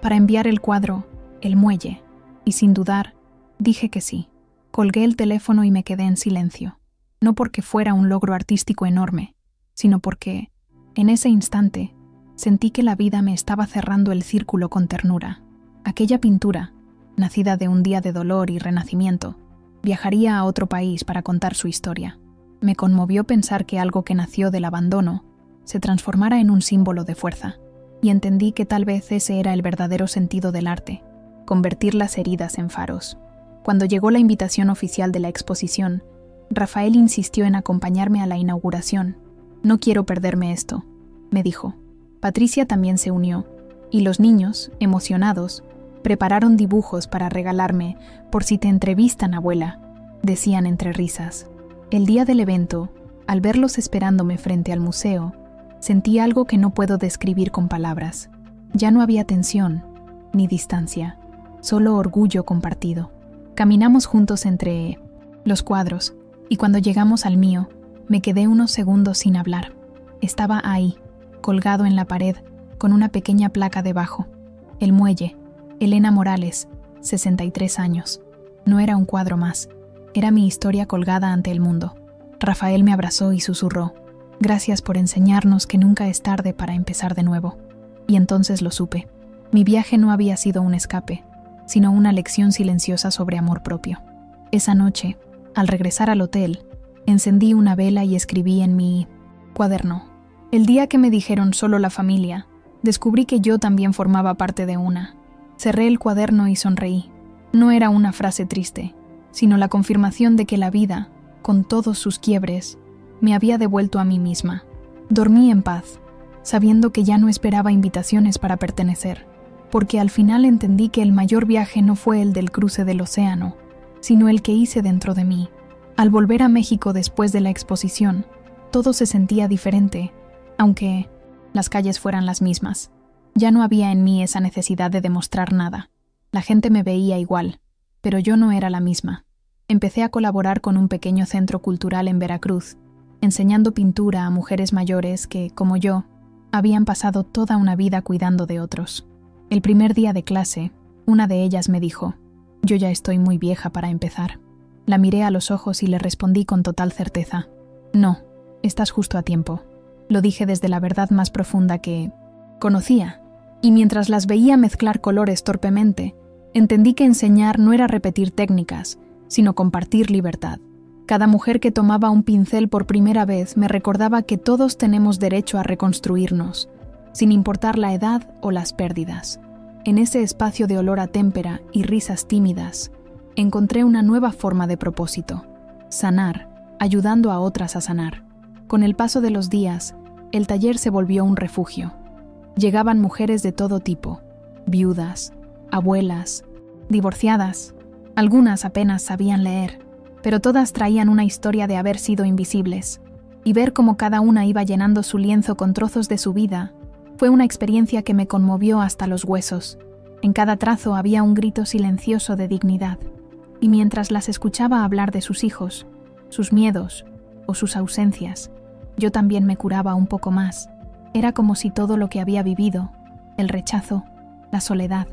para enviar el cuadro El Muelle, y sin dudar, dije que sí. Colgué el teléfono y me quedé en silencio, no porque fuera un logro artístico enorme, sino porque, en ese instante, sentí que la vida me estaba cerrando el círculo con ternura. Aquella pintura, nacida de un día de dolor y renacimiento, viajaría a otro país para contar su historia. Me conmovió pensar que algo que nació del abandono se transformara en un símbolo de fuerza, y entendí que tal vez ese era el verdadero sentido del arte, convertir las heridas en faros. Cuando llegó la invitación oficial de la exposición, Rafael insistió en acompañarme a la inauguración. «No quiero perderme esto», me dijo. Patricia también se unió, y los niños, emocionados, prepararon dibujos para regalarme «Por si te entrevistan, abuela», decían entre risas. El día del evento, al verlos esperándome frente al museo, sentí algo que no puedo describir con palabras. Ya no había tensión, ni distancia, solo orgullo compartido. Caminamos juntos entre los cuadros, y cuando llegamos al mío, me quedé unos segundos sin hablar. Estaba ahí, colgado en la pared, con una pequeña placa debajo. El Muelle, Elena Morales, 63 años. No era un cuadro más, era mi historia colgada ante el mundo. Rafael me abrazó y susurró: «Gracias por enseñarnos que nunca es tarde para empezar de nuevo». Y entonces lo supe. Mi viaje no había sido un escape, sino una lección silenciosa sobre amor propio. Esa noche, al regresar al hotel, encendí una vela y escribí en mi cuaderno: «El día que me dijeron solo la familia, descubrí que yo también formaba parte de una». Cerré el cuaderno y sonreí. No era una frase triste, sino la confirmación de que la vida, con todos sus quiebres, me había devuelto a mí misma. Dormí en paz, sabiendo que ya no esperaba invitaciones para pertenecer, porque al final entendí que el mayor viaje no fue el del cruce del océano, sino el que hice dentro de mí. Al volver a México después de la exposición, todo se sentía diferente, aunque las calles fueran las mismas. Ya no había en mí esa necesidad de demostrar nada. La gente me veía igual, pero yo no era la misma. Empecé a colaborar con un pequeño centro cultural en Veracruz, enseñando pintura a mujeres mayores que, como yo, habían pasado toda una vida cuidando de otros. El primer día de clase, una de ellas me dijo: «Yo ya estoy muy vieja para empezar». La miré a los ojos y le respondí con total certeza: «No, estás justo a tiempo». Lo dije desde la verdad más profunda que conocía, Y mientras las veía mezclar colores torpemente, entendí que enseñar no era repetir técnicas, sino compartir libertad. Cada mujer que tomaba un pincel por primera vez me recordaba que todos tenemos derecho a reconstruirnos, sin importar la edad o las pérdidas. En ese espacio de olor a témpera y risas tímidas, encontré una nueva forma de propósito: sanar, ayudando a otras a sanar. Con el paso de los días, el taller se volvió un refugio. Llegaban mujeres de todo tipo: viudas, abuelas, divorciadas. Algunas apenas sabían leer, pero todas traían una historia de haber sido invisibles, y ver cómo cada una iba llenando su lienzo con trozos de su vida fue una experiencia que me conmovió hasta los huesos. En cada trazo había un grito silencioso de dignidad, y mientras las escuchaba hablar de sus hijos, sus miedos o sus ausencias, yo también me curaba un poco más. Era como si todo lo que había vivido, el rechazo, la soledad,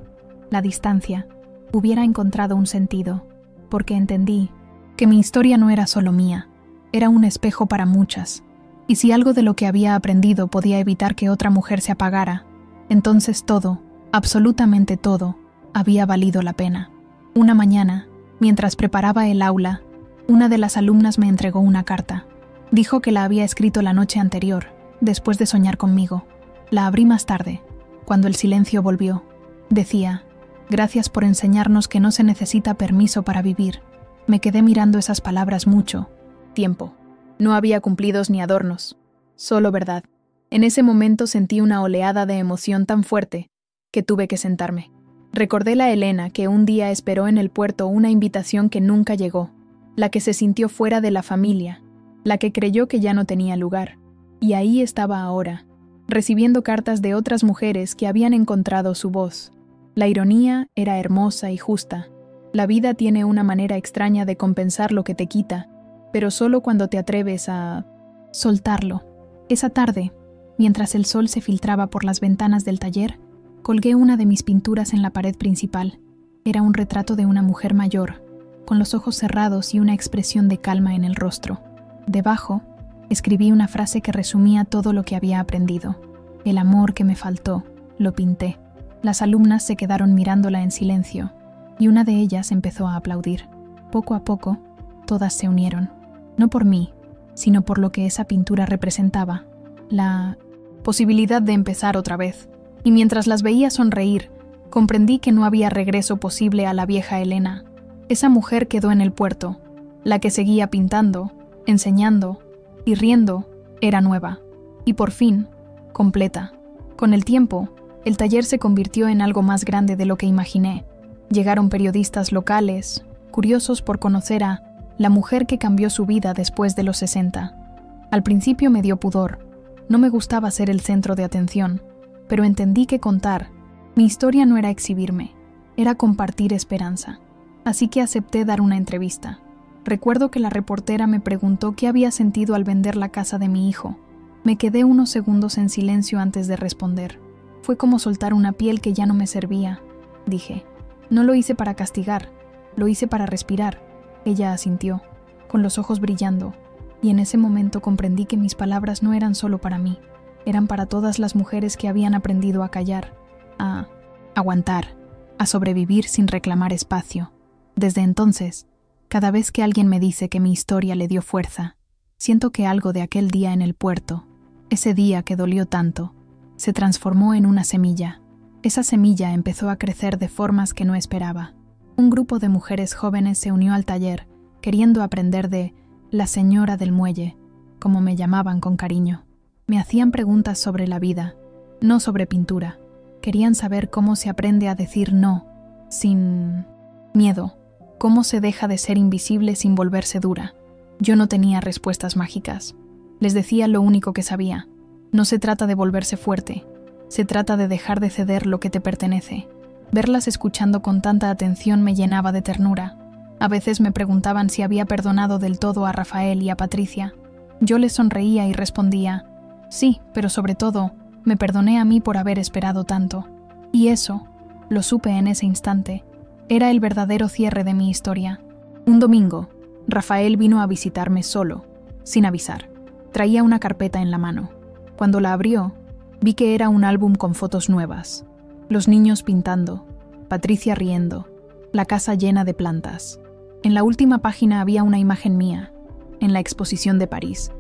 la distancia, hubiera encontrado un sentido, porque entendí que mi historia no era solo mía, era un espejo para muchas, y si algo de lo que había aprendido podía evitar que otra mujer se apagara, entonces todo, absolutamente todo, había valido la pena. Una mañana, mientras preparaba el aula, una de las alumnas me entregó una carta. Dijo que la había escrito la noche anterior, después de soñar conmigo. La abrí más tarde, cuando el silencio volvió. Decía: «Gracias por enseñarnos que no se necesita permiso para vivir». Me quedé mirando esas palabras mucho tiempo. No había cumplidos ni adornos, solo verdad. En ese momento sentí una oleada de emoción tan fuerte que tuve que sentarme. Recordé la Elena que un día esperó en el puerto una invitación que nunca llegó, la que se sintió fuera de la familia, la que creyó que ya no tenía lugar. Y ahí estaba ahora, recibiendo cartas de otras mujeres que habían encontrado su voz. La ironía era hermosa y justa. La vida tiene una manera extraña de compensar lo que te quita, pero solo cuando te atreves a soltarlo. Esa tarde, mientras el sol se filtraba por las ventanas del taller, colgué una de mis pinturas en la pared principal. Era un retrato de una mujer mayor, con los ojos cerrados y una expresión de calma en el rostro. Debajo, escribí una frase que resumía todo lo que había aprendido. El amor que me faltó, lo pinté. Las alumnas se quedaron mirándola en silencio, y una de ellas empezó a aplaudir. Poco a poco, todas se unieron. No por mí, sino por lo que esa pintura representaba, la posibilidad de empezar otra vez. Y mientras las veía sonreír, comprendí que no había regreso posible a la vieja Elena. Esa mujer quedó en el puerto. La que seguía pintando, enseñando y riendo era nueva. Y por fin, completa. Con el tiempo, el taller se convirtió en algo más grande de lo que imaginé. Llegaron periodistas locales, curiosos por conocer a la mujer que cambió su vida después de los 60. Al principio me dio pudor. No me gustaba ser el centro de atención, pero entendí que contar mi historia no era exhibirme, era compartir esperanza. Así que acepté dar una entrevista. Recuerdo que la reportera me preguntó qué había sentido al vender la casa de mi hijo. Me quedé unos segundos en silencio antes de responder. Fue como soltar una piel que ya no me servía, dije. No lo hice para castigar, lo hice para respirar. Ella asintió, con los ojos brillando, y en ese momento comprendí que mis palabras no eran solo para mí, eran para todas las mujeres que habían aprendido a callar, a aguantar, a sobrevivir sin reclamar espacio. Desde entonces, cada vez que alguien me dice que mi historia le dio fuerza, siento que algo de aquel día en el puerto, ese día que dolió tanto, se transformó en una semilla. Esa semilla empezó a crecer de formas que no esperaba. Un grupo de mujeres jóvenes se unió al taller, queriendo aprender de la señora del muelle, como me llamaban con cariño. Me hacían preguntas sobre la vida, no sobre pintura. Querían saber cómo se aprende a decir no, sin miedo, cómo se deja de ser invisible sin volverse dura. Yo no tenía respuestas mágicas. Les decía lo único que sabía. No se trata de volverse fuerte, se trata de dejar de ceder lo que te pertenece. Verlas escuchando con tanta atención me llenaba de ternura. A veces me preguntaban si había perdonado del todo a Rafael y a Patricia. Yo les sonreía y respondía, sí, pero sobre todo, me perdoné a mí por haber esperado tanto. Y eso, lo supe en ese instante, era el verdadero cierre de mi historia. Un domingo, Rafael vino a visitarme solo, sin avisar. Traía una carpeta en la mano. Cuando la abrió, vi que era un álbum con fotos nuevas, Los niños pintando, Patricia riendo, la casa llena de plantas. En la última página había una imagen mía, en la exposición de París,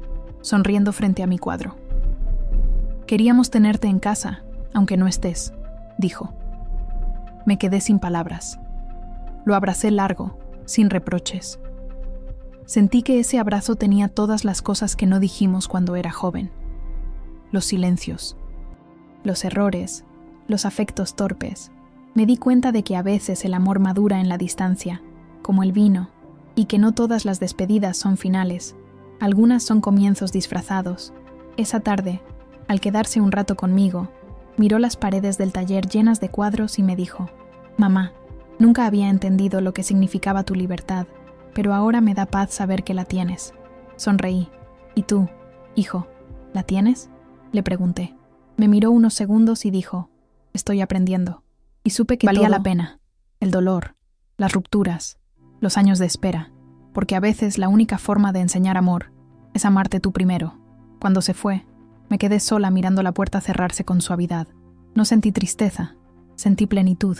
sonriendo frente a mi cuadro. «Queríamos tenerte en casa, aunque no estés», dijo. Me quedé sin palabras. Lo abracé largo, sin reproches. Sentí que ese abrazo tenía todas las cosas que no dijimos cuando era joven. Los silencios, los errores, los afectos torpes. Me di cuenta de que a veces el amor madura en la distancia, como el vino, y que no todas las despedidas son finales. Algunas son comienzos disfrazados. Esa tarde, al quedarse un rato conmigo, miró las paredes del taller llenas de cuadros y me dijo: «Mamá, nunca había entendido lo que significaba tu libertad, pero ahora me da paz saber que la tienes». Sonreí. «¿Y tú, hijo, la tienes?», le pregunté. Me miró unos segundos y dijo: «Estoy aprendiendo». Y supe que valía la pena. El dolor, las rupturas, los años de espera, porque a veces la única forma de enseñar amor es amarte tú primero. Cuando se fue, me quedé sola mirando la puerta cerrarse con suavidad. No sentí tristeza, sentí plenitud.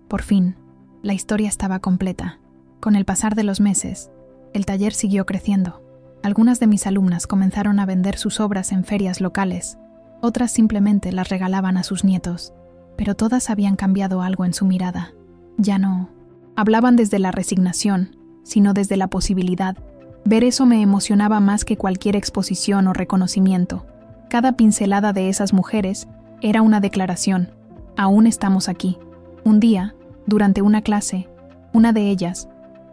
Por fin, la historia estaba completa. Con el pasar de los meses, el taller siguió creciendo. Algunas de mis alumnas comenzaron a vender sus obras en ferias locales, otras simplemente las regalaban a sus nietos, pero todas habían cambiado algo en su mirada. Ya no hablaban desde la resignación, sino desde la posibilidad. Ver eso me emocionaba más que cualquier exposición o reconocimiento. Cada pincelada de esas mujeres era una declaración: aún estamos aquí. Un día, durante una clase, una de ellas,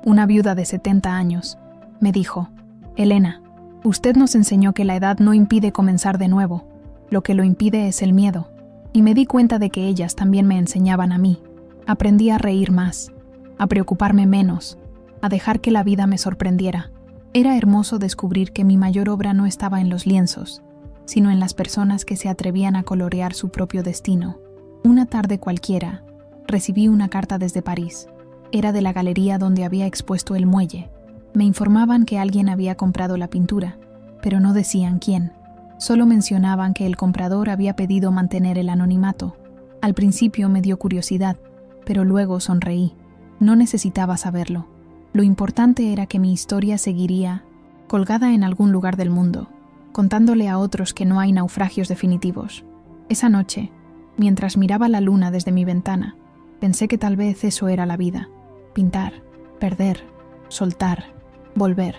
una viuda de 70 años, me dijo: «Elena, usted nos enseñó que la edad no impide comenzar de nuevo, lo que lo impide es el miedo». Y me di cuenta de que ellas también me enseñaban a mí. Aprendí a reír más, a preocuparme menos, a dejar que la vida me sorprendiera. Era hermoso descubrir que mi mayor obra no estaba en los lienzos, sino en las personas que se atrevían a colorear su propio destino. Una tarde cualquiera, recibí una carta desde París. Era de la galería donde había expuesto el muelle. Me informaban que alguien había comprado la pintura, pero no decían quién. Solo mencionaban que el comprador había pedido mantener el anonimato. Al principio me dio curiosidad, pero luego sonreí. No necesitaba saberlo. Lo importante era que mi historia seguiría colgada en algún lugar del mundo, contándole a otros que no hay naufragios definitivos. Esa noche, mientras miraba la luna desde mi ventana, pensé que tal vez eso era la vida: pintar, perder, soltar, volver.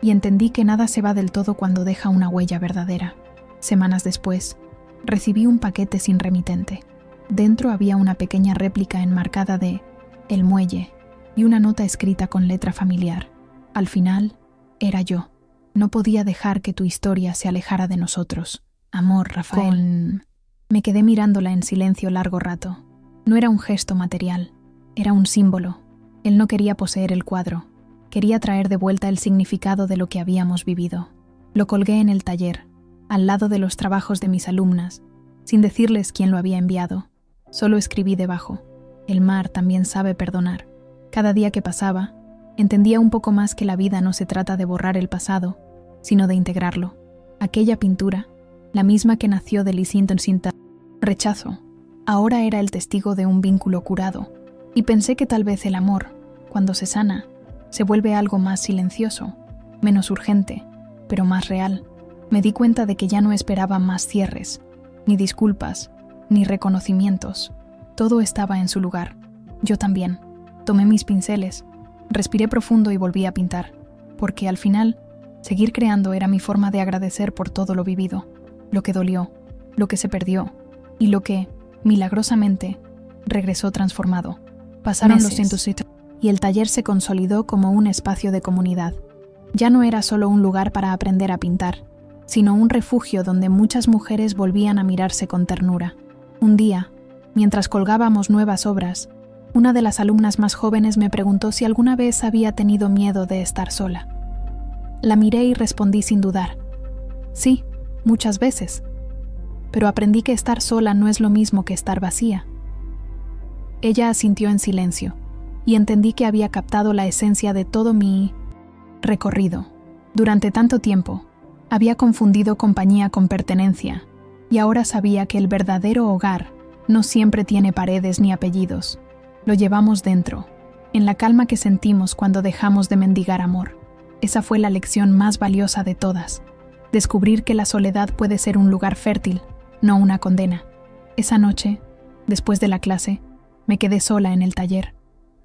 Y entendí que nada se va del todo cuando deja una huella verdadera. Semanas después, recibí un paquete sin remitente. Dentro había una pequeña réplica enmarcada de El Muelle y una nota escrita con letra familiar. Al final, era yo. No podía dejar que tu historia se alejara de nosotros. Amor, Rafael. Me quedé mirándola en silencio largo rato. No era un gesto material, era un símbolo. Él no quería poseer el cuadro. Quería traer de vuelta el significado de lo que habíamos vivido. Lo colgué en el taller, al lado de los trabajos de mis alumnas, sin decirles quién lo había enviado. Solo escribí debajo: el mar también sabe perdonar. Cada día que pasaba, entendía un poco más que la vida no se trata de borrar el pasado, sino de integrarlo. Aquella pintura, la misma que nació del instinto rechazo, ahora era el testigo de un vínculo curado, y pensé que tal vez el amor, cuando se sana, se vuelve algo más silencioso, menos urgente, pero más real. Me di cuenta de que ya no esperaba más cierres, ni disculpas, ni reconocimientos. Todo estaba en su lugar. Yo también. Tomé mis pinceles, respiré profundo y volví a pintar, porque al final, seguir creando era mi forma de agradecer por todo lo vivido, lo que dolió, lo que se perdió, y lo que, milagrosamente, regresó transformado. Pasaron los cientos y el taller se consolidó como un espacio de comunidad. Ya no era solo un lugar para aprender a pintar, sino un refugio donde muchas mujeres volvían a mirarse con ternura. Un día, mientras colgábamos nuevas obras, una de las alumnas más jóvenes me preguntó si alguna vez había tenido miedo de estar sola. La miré y respondí sin dudar: sí, muchas veces. Pero aprendí que estar sola no es lo mismo que estar vacía. Ella asintió en silencio, y entendí que había captado la esencia de todo mi recorrido. Durante tanto tiempo, había confundido compañía con pertenencia, y ahora sabía que el verdadero hogar no siempre tiene paredes ni apellidos. Lo llevamos dentro, en la calma que sentimos cuando dejamos de mendigar amor. Esa fue la lección más valiosa de todas. Descubrir que la soledad puede ser un lugar fértil, no una condena. Esa noche, después de la clase, me quedé sola en el taller,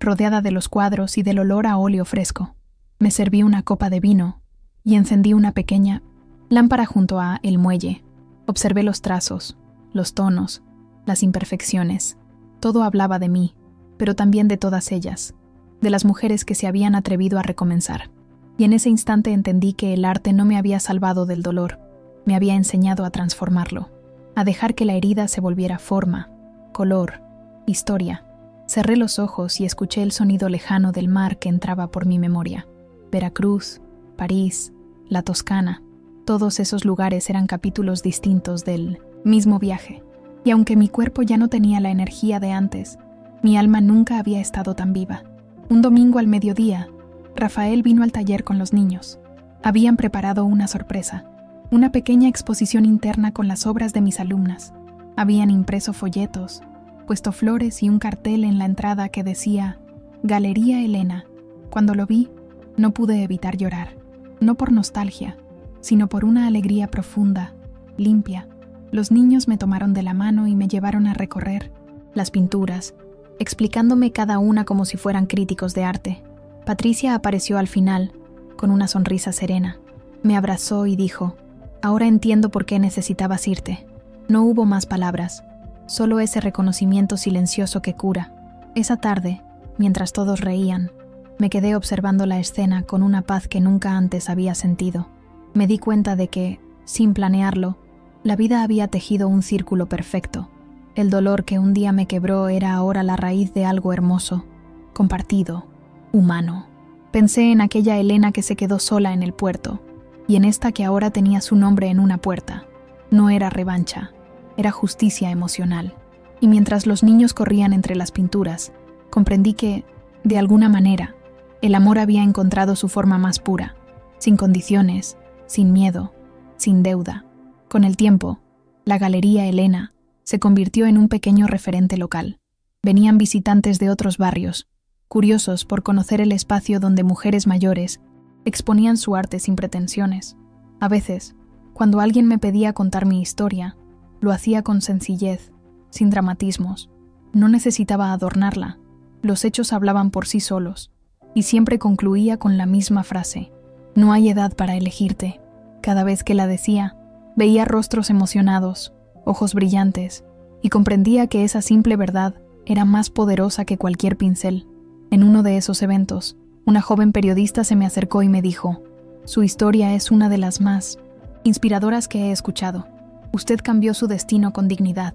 rodeada de los cuadros y del olor a óleo fresco. Me serví una copa de vino y encendí una pequeña lámpara junto a el muelle. Observé los trazos, los tonos, las imperfecciones. Todo hablaba de mí, pero también de todas ellas, de las mujeres que se habían atrevido a recomenzar. Y en ese instante entendí que el arte no me había salvado del dolor, me había enseñado a transformarlo, a dejar que la herida se volviera forma, color, historia. Cerré los ojos y escuché el sonido lejano del mar que entraba por mi memoria. Veracruz, París, la Toscana, todos esos lugares eran capítulos distintos del mismo viaje. Y aunque mi cuerpo ya no tenía la energía de antes, mi alma nunca había estado tan viva. Un domingo al mediodía, Rafael vino al taller con los niños. Habían preparado una sorpresa, una pequeña exposición interna con las obras de mis alumnas. Habían impreso folletos, puesto flores y un cartel en la entrada que decía Galería Elena. Cuando lo vi, no pude evitar llorar, no por nostalgia, sino por una alegría profunda, limpia. Los niños me tomaron de la mano y me llevaron a recorrer las pinturas, explicándome cada una como si fueran críticos de arte. Patricia apareció al final, con una sonrisa serena. Me abrazó y dijo, «Ahora entiendo por qué necesitabas irte». No hubo más palabras, solo ese reconocimiento silencioso que cura. Esa tarde, mientras todos reían, me quedé observando la escena con una paz que nunca antes había sentido. Me di cuenta de que, sin planearlo, la vida había tejido un círculo perfecto. El dolor que un día me quebró era ahora la raíz de algo hermoso, compartido, humano. Pensé en aquella Elena que se quedó sola en el puerto, y en esta que ahora tenía su nombre en una puerta. No era revancha, era justicia emocional. Y mientras los niños corrían entre las pinturas, comprendí que, de alguna manera, el amor había encontrado su forma más pura, sin condiciones, sin miedo, sin deuda. Con el tiempo, la Galería Elena se convirtió en un pequeño referente local. Venían visitantes de otros barrios, curiosos por conocer el espacio donde mujeres mayores exponían su arte sin pretensiones. A veces, cuando alguien me pedía contar mi historia, lo hacía con sencillez, sin dramatismos. No necesitaba adornarla. Los hechos hablaban por sí solos, y siempre concluía con la misma frase: «No hay edad para elegirte». Cada vez que la decía, veía rostros emocionados, ojos brillantes, y comprendía que esa simple verdad era más poderosa que cualquier pincel. En uno de esos eventos, una joven periodista se me acercó y me dijo, «Su historia es una de las más inspiradoras que he escuchado. Usted cambió su destino con dignidad».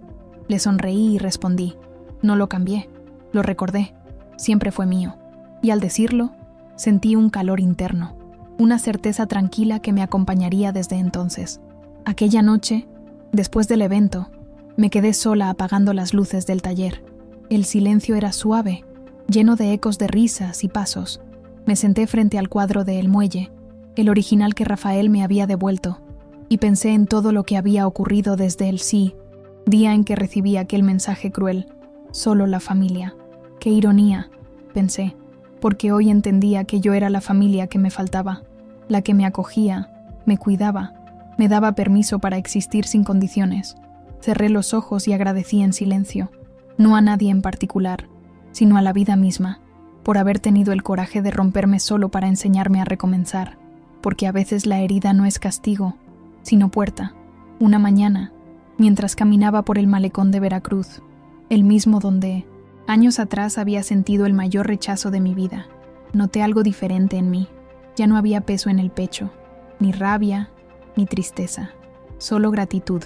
Le sonreí y respondí, «No lo cambié, lo recordé, siempre fue mío». Y al decirlo, sentí un calor interno, una certeza tranquila que me acompañaría desde entonces. Aquella noche, después del evento, me quedé sola apagando las luces del taller. El silencio era suave, lleno de ecos de risas y pasos. Me senté frente al cuadro de El Muelle, el original que Rafael me había devuelto, y pensé en todo lo que había ocurrido desde el día en que recibí aquel mensaje cruel. Solo la familia. Qué ironía, pensé, porque hoy entendía que yo era la familia que me faltaba, la que me acogía, me cuidaba, me daba permiso para existir sin condiciones. Cerré los ojos y agradecí en silencio, no a nadie en particular, sino a la vida misma, por haber tenido el coraje de romperme solo para enseñarme a recomenzar, porque a veces la herida no es castigo, sino puerta. Una mañana, mientras caminaba por el malecón de Veracruz, el mismo donde, años atrás, había sentido el mayor rechazo de mi vida, noté algo diferente en mí. Ya no había peso en el pecho, ni rabia, ni tristeza, solo gratitud.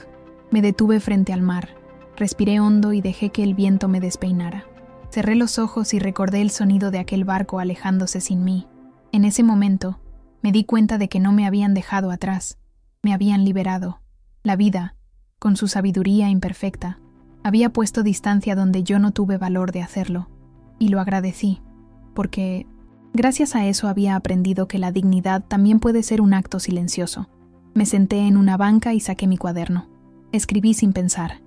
Me detuve frente al mar, respiré hondo y dejé que el viento me despeinara. Cerré los ojos y recordé el sonido de aquel barco alejándose sin mí. En ese momento, me di cuenta de que no me habían dejado atrás, me habían liberado. La vida, con su sabiduría imperfecta, había puesto distancia donde yo no tuve valor de hacerlo, y lo agradecí, porque gracias a eso había aprendido que la dignidad también puede ser un acto silencioso. Me senté en una banca y saqué mi cuaderno. Escribí sin pensar.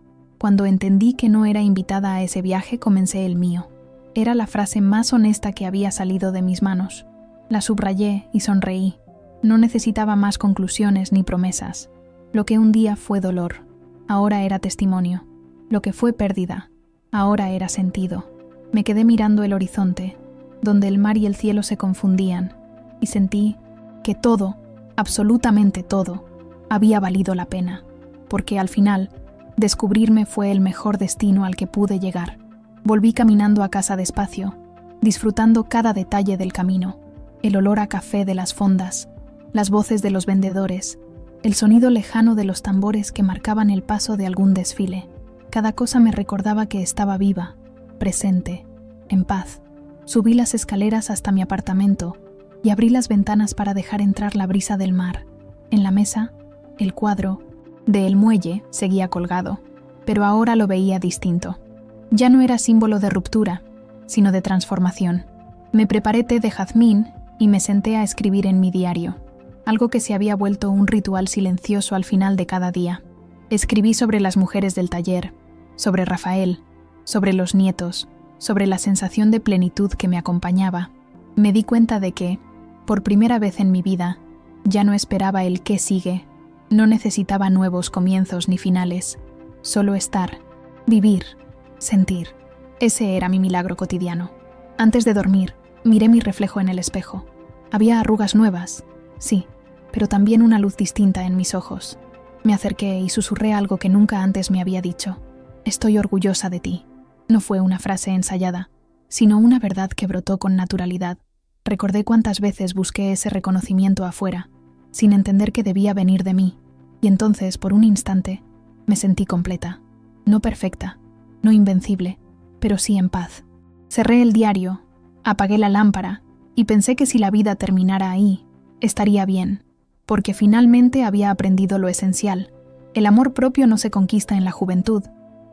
Cuando entendí que no era invitada a ese viaje, comencé el mío. Era la frase más honesta que había salido de mis manos. La subrayé y sonreí. No necesitaba más conclusiones ni promesas. Lo que un día fue dolor, ahora era testimonio. Lo que fue pérdida, ahora era sentido. Me quedé mirando el horizonte, donde el mar y el cielo se confundían, y sentí que todo, absolutamente todo, había valido la pena, porque al final, descubrirme fue el mejor destino al que pude llegar. Volví caminando a casa despacio, disfrutando cada detalle del camino, el olor a café de las fondas, las voces de los vendedores, el sonido lejano de los tambores que marcaban el paso de algún desfile. Cada cosa me recordaba que estaba viva, presente, en paz. Subí las escaleras hasta mi apartamento y abrí las ventanas para dejar entrar la brisa del mar. En la mesa, el cuadro de El Muelle seguía colgado, pero ahora lo veía distinto. Ya no era símbolo de ruptura, sino de transformación. Me preparé té de jazmín y me senté a escribir en mi diario, algo que se había vuelto un ritual silencioso al final de cada día. Escribí sobre las mujeres del taller, sobre Rafael, sobre los nietos, sobre la sensación de plenitud que me acompañaba. Me di cuenta de que, por primera vez en mi vida, ya no esperaba el qué sigue. No necesitaba nuevos comienzos ni finales. Solo estar, vivir, sentir. Ese era mi milagro cotidiano. Antes de dormir, miré mi reflejo en el espejo. Había arrugas nuevas, sí, pero también una luz distinta en mis ojos. Me acerqué y susurré algo que nunca antes me había dicho. Estoy orgullosa de ti. No fue una frase ensayada, sino una verdad que brotó con naturalidad. Recordé cuántas veces busqué ese reconocimiento afuera, sin entender que debía venir de mí, y entonces, por un instante, me sentí completa. No perfecta, no invencible, pero sí en paz. Cerré el diario, apagué la lámpara, y pensé que si la vida terminara ahí, estaría bien, porque finalmente había aprendido lo esencial. El amor propio no se conquista en la juventud,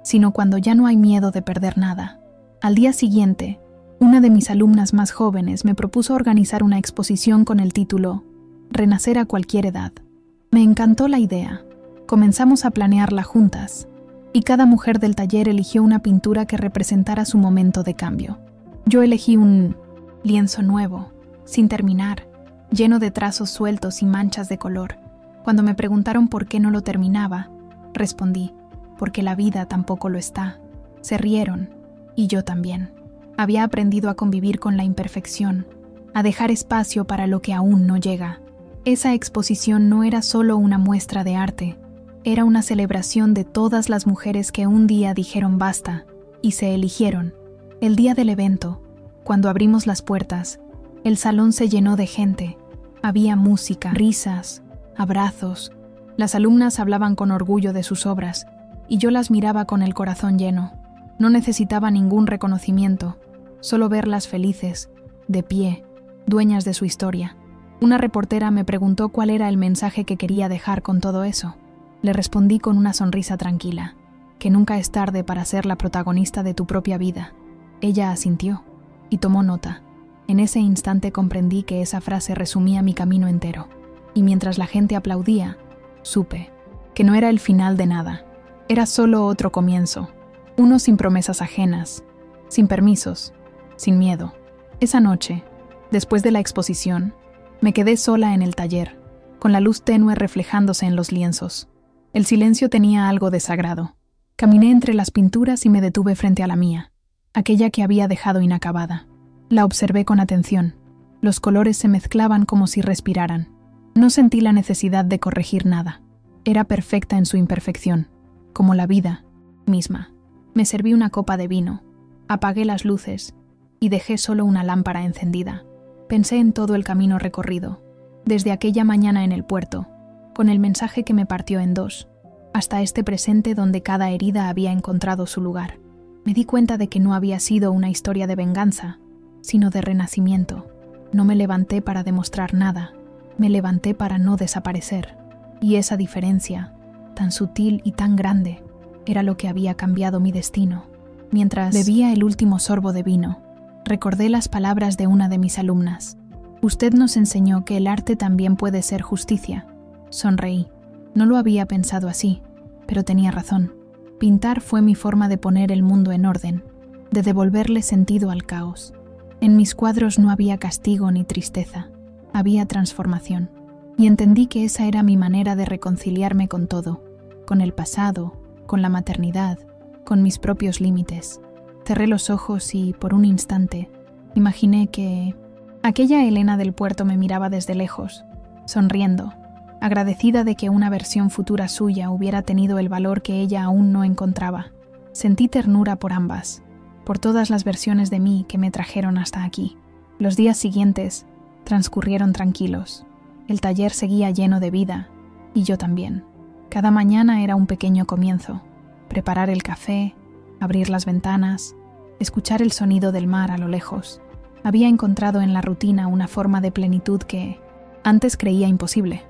sino cuando ya no hay miedo de perder nada. Al día siguiente, una de mis alumnas más jóvenes me propuso organizar una exposición con el título Renacer a cualquier edad. Me encantó la idea. Comenzamos a planearla juntas, y cada mujer del taller eligió una pintura que representara su momento de cambio. Yo elegí un lienzo nuevo, sin terminar, lleno de trazos sueltos y manchas de color. Cuando me preguntaron por qué no lo terminaba, respondí, porque la vida tampoco lo está. Se rieron, y yo también. Había aprendido a convivir con la imperfección, a dejar espacio para lo que aún no llega. Esa exposición no era solo una muestra de arte, era una celebración de todas las mujeres que un día dijeron basta y se eligieron. El día del evento, cuando abrimos las puertas, el salón se llenó de gente. Había música, risas, abrazos. Las alumnas hablaban con orgullo de sus obras, y yo las miraba con el corazón lleno. No necesitaba ningún reconocimiento, solo verlas felices, de pie, dueñas de su historia. Una reportera me preguntó cuál era el mensaje que quería dejar con todo eso. Le respondí con una sonrisa tranquila, que nunca es tarde para ser la protagonista de tu propia vida. Ella asintió y tomó nota. En ese instante comprendí que esa frase resumía mi camino entero, y mientras la gente aplaudía, supe que no era el final de nada. Era solo otro comienzo, uno sin promesas ajenas, sin permisos, sin miedo. Esa noche, después de la exposición, me quedé sola en el taller, con la luz tenue reflejándose en los lienzos. El silencio tenía algo de sagrado. Caminé entre las pinturas y me detuve frente a la mía, aquella que había dejado inacabada. La observé con atención. Los colores se mezclaban como si respiraran. No sentí la necesidad de corregir nada. Era perfecta en su imperfección, como la vida misma. Me serví una copa de vino, apagué las luces y dejé solo una lámpara encendida. Pensé en todo el camino recorrido, desde aquella mañana en el puerto, con el mensaje que me partió en dos, hasta este presente donde cada herida había encontrado su lugar. Me di cuenta de que no había sido una historia de venganza, sino de renacimiento. No me levanté para demostrar nada, me levanté para no desaparecer. Y esa diferencia, tan sutil y tan grande, era lo que había cambiado mi destino. Mientras bebía el último sorbo de vino, recordé las palabras de una de mis alumnas. Usted nos enseñó que el arte también puede ser justicia. Sonreí. No lo había pensado así, pero tenía razón. Pintar fue mi forma de poner el mundo en orden, de devolverle sentido al caos. En mis cuadros no había castigo ni tristeza, había transformación. Y entendí que esa era mi manera de reconciliarme con todo, con el pasado, con la maternidad, con mis propios límites. Cerré los ojos y, por un instante, imaginé que aquella Elena del puerto me miraba desde lejos, sonriendo, agradecida de que una versión futura suya hubiera tenido el valor que ella aún no encontraba. Sentí ternura por ambas, por todas las versiones de mí que me trajeron hasta aquí. Los días siguientes transcurrieron tranquilos. El taller seguía lleno de vida, y yo también. Cada mañana era un pequeño comienzo. Preparar el café, abrir las ventanas, escuchar el sonido del mar a lo lejos. Había encontrado en la rutina una forma de plenitud que antes creía imposible.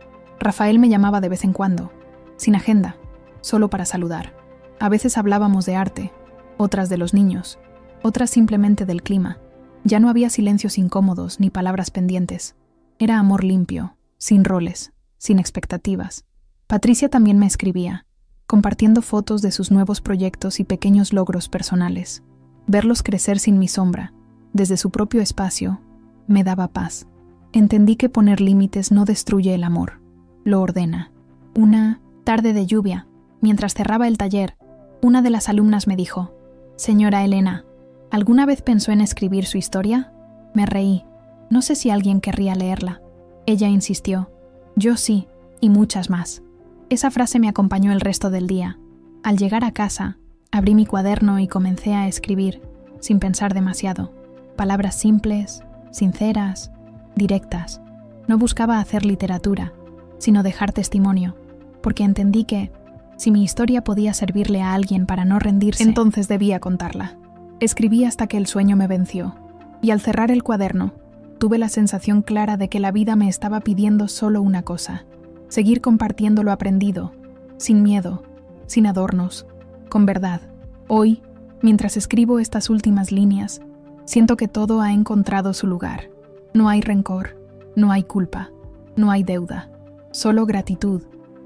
Rafael me llamaba de vez en cuando, sin agenda, solo para saludar. A veces hablábamos de arte, otras de los niños, otras simplemente del clima. Ya no había silencios incómodos ni palabras pendientes. Era amor limpio, sin roles, sin expectativas. Patricia también me escribía, compartiendo fotos de sus nuevos proyectos y pequeños logros personales. Verlos crecer sin mi sombra, desde su propio espacio, me daba paz. Entendí que poner límites no destruye el amor, lo ordena. Una tarde de lluvia, mientras cerraba el taller, una de las alumnas me dijo: «Señora Elena, ¿alguna vez pensó en escribir su historia?». Me reí. No sé si alguien querría leerla. Ella insistió: «Yo sí, y muchas más». Esa frase me acompañó el resto del día. Al llegar a casa, abrí mi cuaderno y comencé a escribir, sin pensar demasiado. Palabras simples, sinceras, directas. No buscaba hacer literatura, sino dejar testimonio, porque entendí que, si mi historia podía servirle a alguien para no rendirse, entonces debía contarla. Escribí hasta que el sueño me venció, y al cerrar el cuaderno, tuve la sensación clara de que la vida me estaba pidiendo solo una cosa: seguir compartiendo lo aprendido, sin miedo, sin adornos, con verdad. Hoy, mientras escribo estas últimas líneas, siento que todo ha encontrado su lugar. No hay rencor, no hay culpa, no hay deuda. Solo gratitud.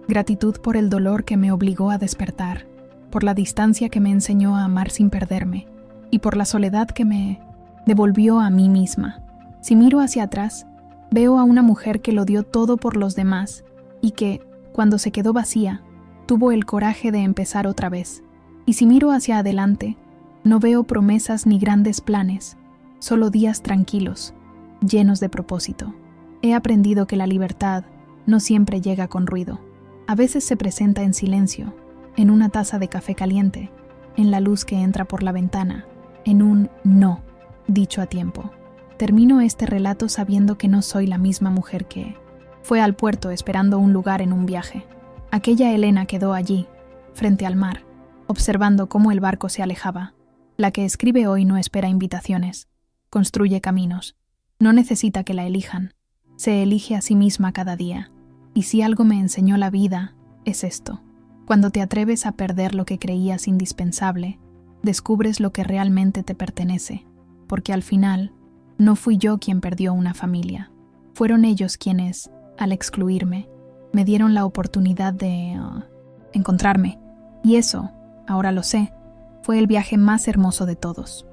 Gratitud por el dolor que me obligó a despertar, por la distancia que me enseñó a amar sin perderme, y por la soledad que me devolvió a mí misma. Si miro hacia atrás, veo a una mujer que lo dio todo por los demás y que, cuando se quedó vacía, tuvo el coraje de empezar otra vez. Y si miro hacia adelante, no veo promesas ni grandes planes, solo días tranquilos, llenos de propósito. He aprendido que la libertad no siempre llega con ruido. A veces se presenta en silencio, en una taza de café caliente, en la luz que entra por la ventana, en un no, dicho a tiempo. Termino este relato sabiendo que no soy la misma mujer que fue al puerto esperando un lugar en un viaje. Aquella Elena quedó allí, frente al mar, observando cómo el barco se alejaba. La que escribe hoy no espera invitaciones, construye caminos. No necesita que la elijan, se elige a sí misma cada día. Y si algo me enseñó la vida, es esto. Cuando te atreves a perder lo que creías indispensable, descubres lo que realmente te pertenece, porque al final, no fui yo quien perdió una familia. Fueron ellos quienes, al excluirme, me dieron la oportunidad de encontrarme. Y eso, ahora lo sé, fue el viaje más hermoso de todos.